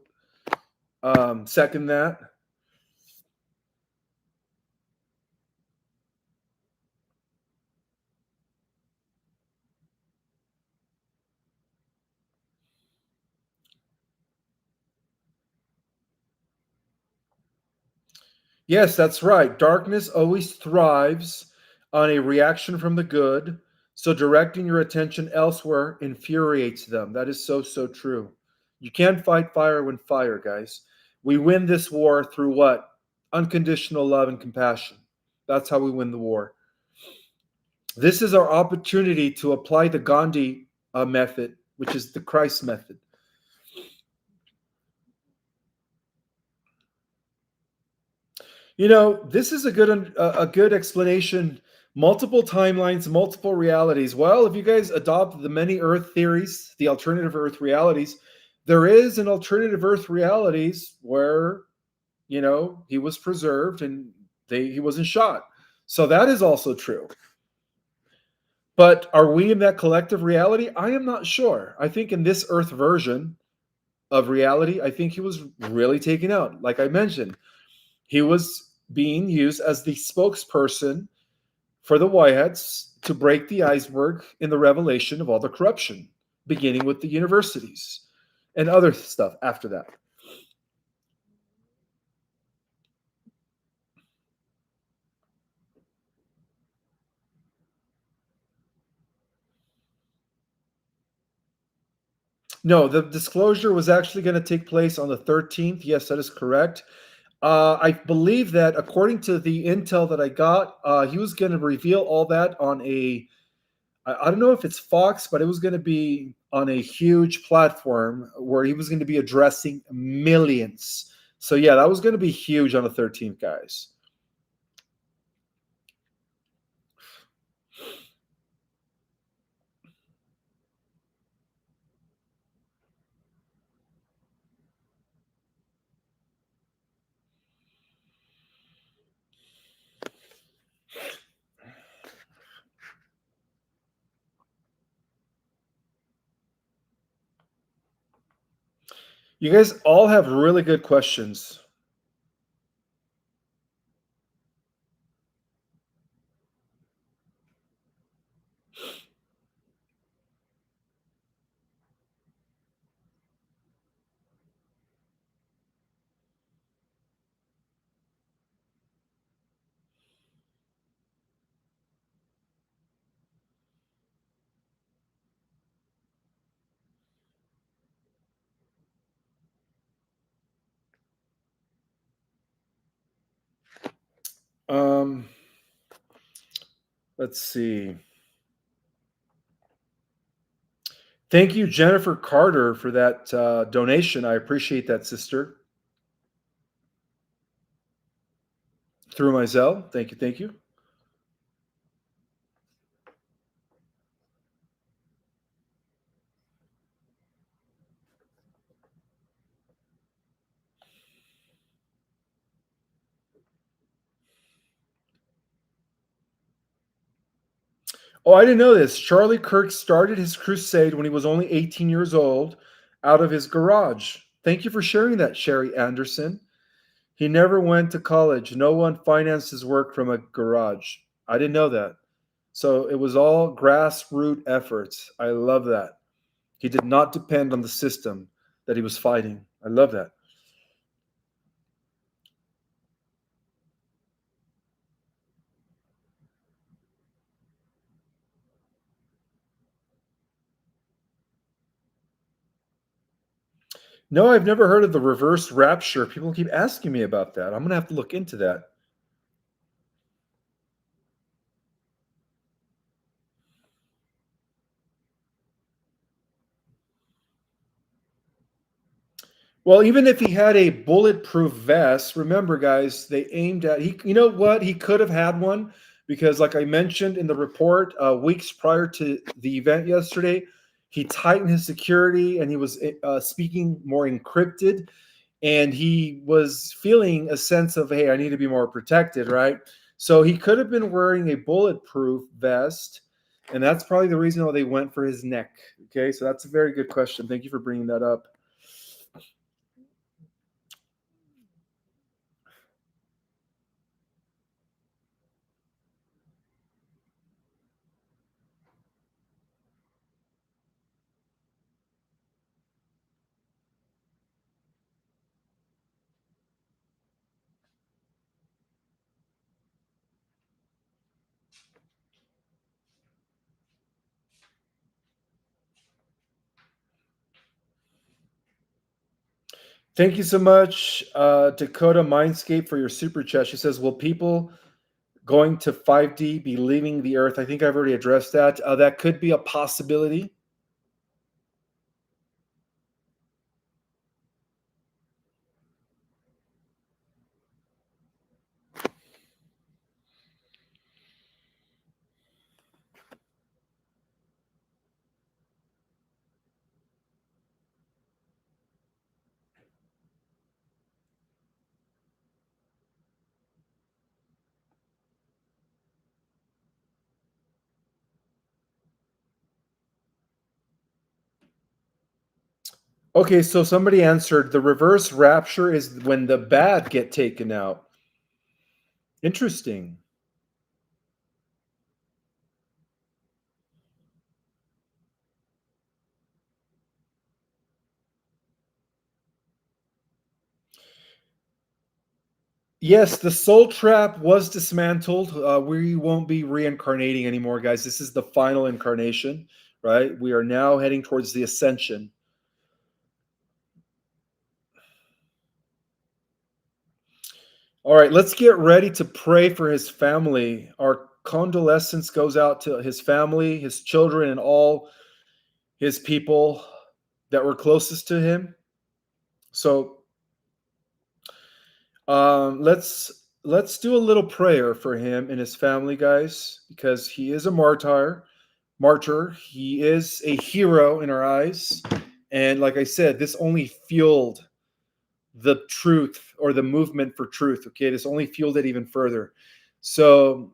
second that. Yes, that's right. Darkness always thrives on a reaction from the good. So directing your attention elsewhere infuriates them. That is so, so true. You can't fight fire when fire, guys. We win this war through what? Unconditional love and compassion. That's how we win the war. This is our opportunity to apply the Gandhi method, which is the Christ method. This is a good explanation. Multiple timelines, multiple realities. Well, if you guys adopt the many Earth theories, the alternative Earth realities, there is an alternative Earth realities where he was preserved and he wasn't shot. So that is also true. But are we in that collective reality? I am not sure. I think in this Earth version of reality, I think he was really taken out. Like I mentioned, he was being used as the spokesperson for the Whiteheads to break the iceberg in the revelation of all the corruption, beginning with the universities and other stuff after that. No, the disclosure was actually going to take place on the 13th. Yes, that is correct. I believe that according to the intel that I got, he was going to reveal all that on I don't know if it's Fox, but it was going to be on a huge platform where he was going to be addressing millions. So yeah, that was going to be huge on the 13th, guys. You guys all have really good questions. Um, let's see. Thank you, Jennifer Carter, for that donation. I appreciate that, sister. Through my Zelle. Thank you. Thank you. Oh, I didn't know this. Charlie Kirk started his crusade when he was only 18 years old out of his garage. Thank you for sharing that, Sherry Anderson. He never went to college. No one financed his work from a garage. I didn't know that. So it was all grassroots efforts. I love that. He did not depend on the system that he was fighting. I love that. No, I've never heard of the reverse rapture. People keep asking me about that. I'm going to have to look into that. Well, even if he had a bulletproof vest, remember, guys, they aimed at he. You know what? He could have had one because, like I mentioned in the report, weeks prior to the event yesterday, he tightened his security and he was speaking more encrypted, and he was feeling a sense of, hey, I need to be more protected, right? So he could have been wearing a bulletproof vest, and that's probably the reason why they went for his neck. Okay, so that's a very good question. Thank you for bringing that up. Thank you so much, Dakota Mindscape, for your super chat. She says, "Will people going to 5D be leaving the Earth?" I think I've already addressed that. That could be a possibility. Okay, so somebody answered the reverse rapture is when the bad get taken out. Interesting. Yes, the soul trap was dismantled. We won't be reincarnating anymore, guys. This is the final incarnation, right? We are now heading towards the ascension. All right, let's get ready to pray for his family. Our condolences goes out to his family, his children, and all his people that were closest to him. So let's do a little prayer for him and his family, guys, because he is a martyr. Martyr. He is a hero in our eyes, and like I said, this only fueled the truth or the movement for truth. Okay, this only fueled it even further. So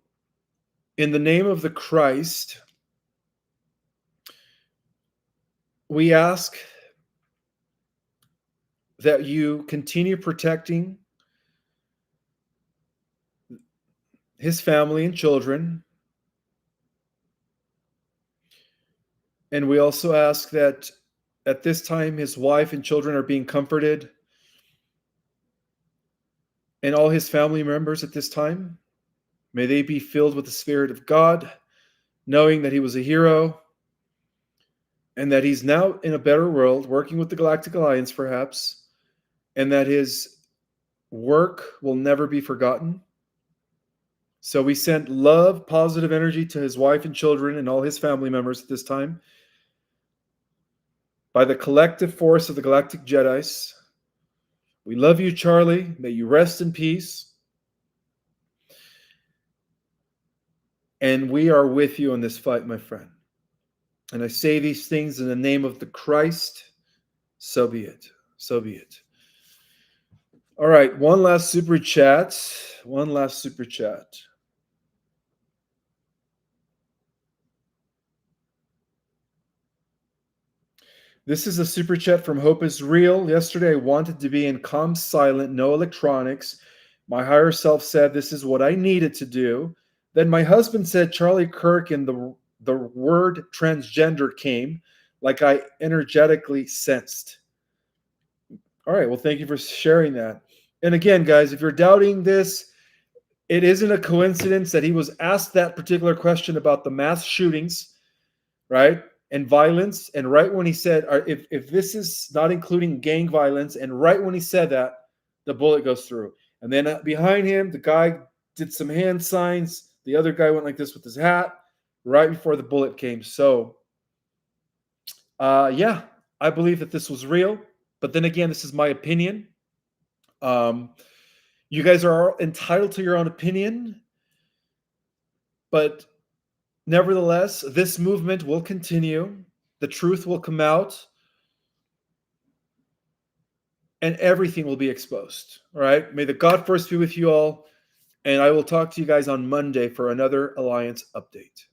in the name of the Christ, we ask that you continue protecting his family and children. And we also ask that at this time, his wife and children are being comforted, and all his family members at this time, may they be filled with the Spirit of God, knowing that he was a hero and that he's now in a better world, working with the Galactic Alliance perhaps, and that his work will never be forgotten. So we send love, positive energy to his wife and children and all his family members at this time. By the collective force of the Galactic Jedis, we love you, Charlie. May you rest in peace. And we are with you in this fight, my friend. And I say these things in the name of the Christ. So be it. So be it. All right, one last super chat. One last super chat. This is a super chat from Hope is Real. Yesterday, I wanted to be in calm, silent, no electronics. My higher self said this is what I needed to do. Then my husband said Charlie Kirk and the word transgender came, like I energetically sensed. All right, well, thank you for sharing that. And again, guys, if you're doubting this, it isn't a coincidence that he was asked that particular question about the mass shootings, right? And violence. And right when he said, if this is not including gang violence, and right when he said that, the bullet goes through. And then behind him, the guy did some hand signs. The other guy went like this with his hat right before the bullet came. So, yeah, I believe that this was real. But then again, this is my opinion. You guys are entitled to your own opinion. But nevertheless, this movement will continue. The truth will come out. And everything will be exposed. All right? May the God first be with you all. And I will talk to you guys on Monday for another Alliance update.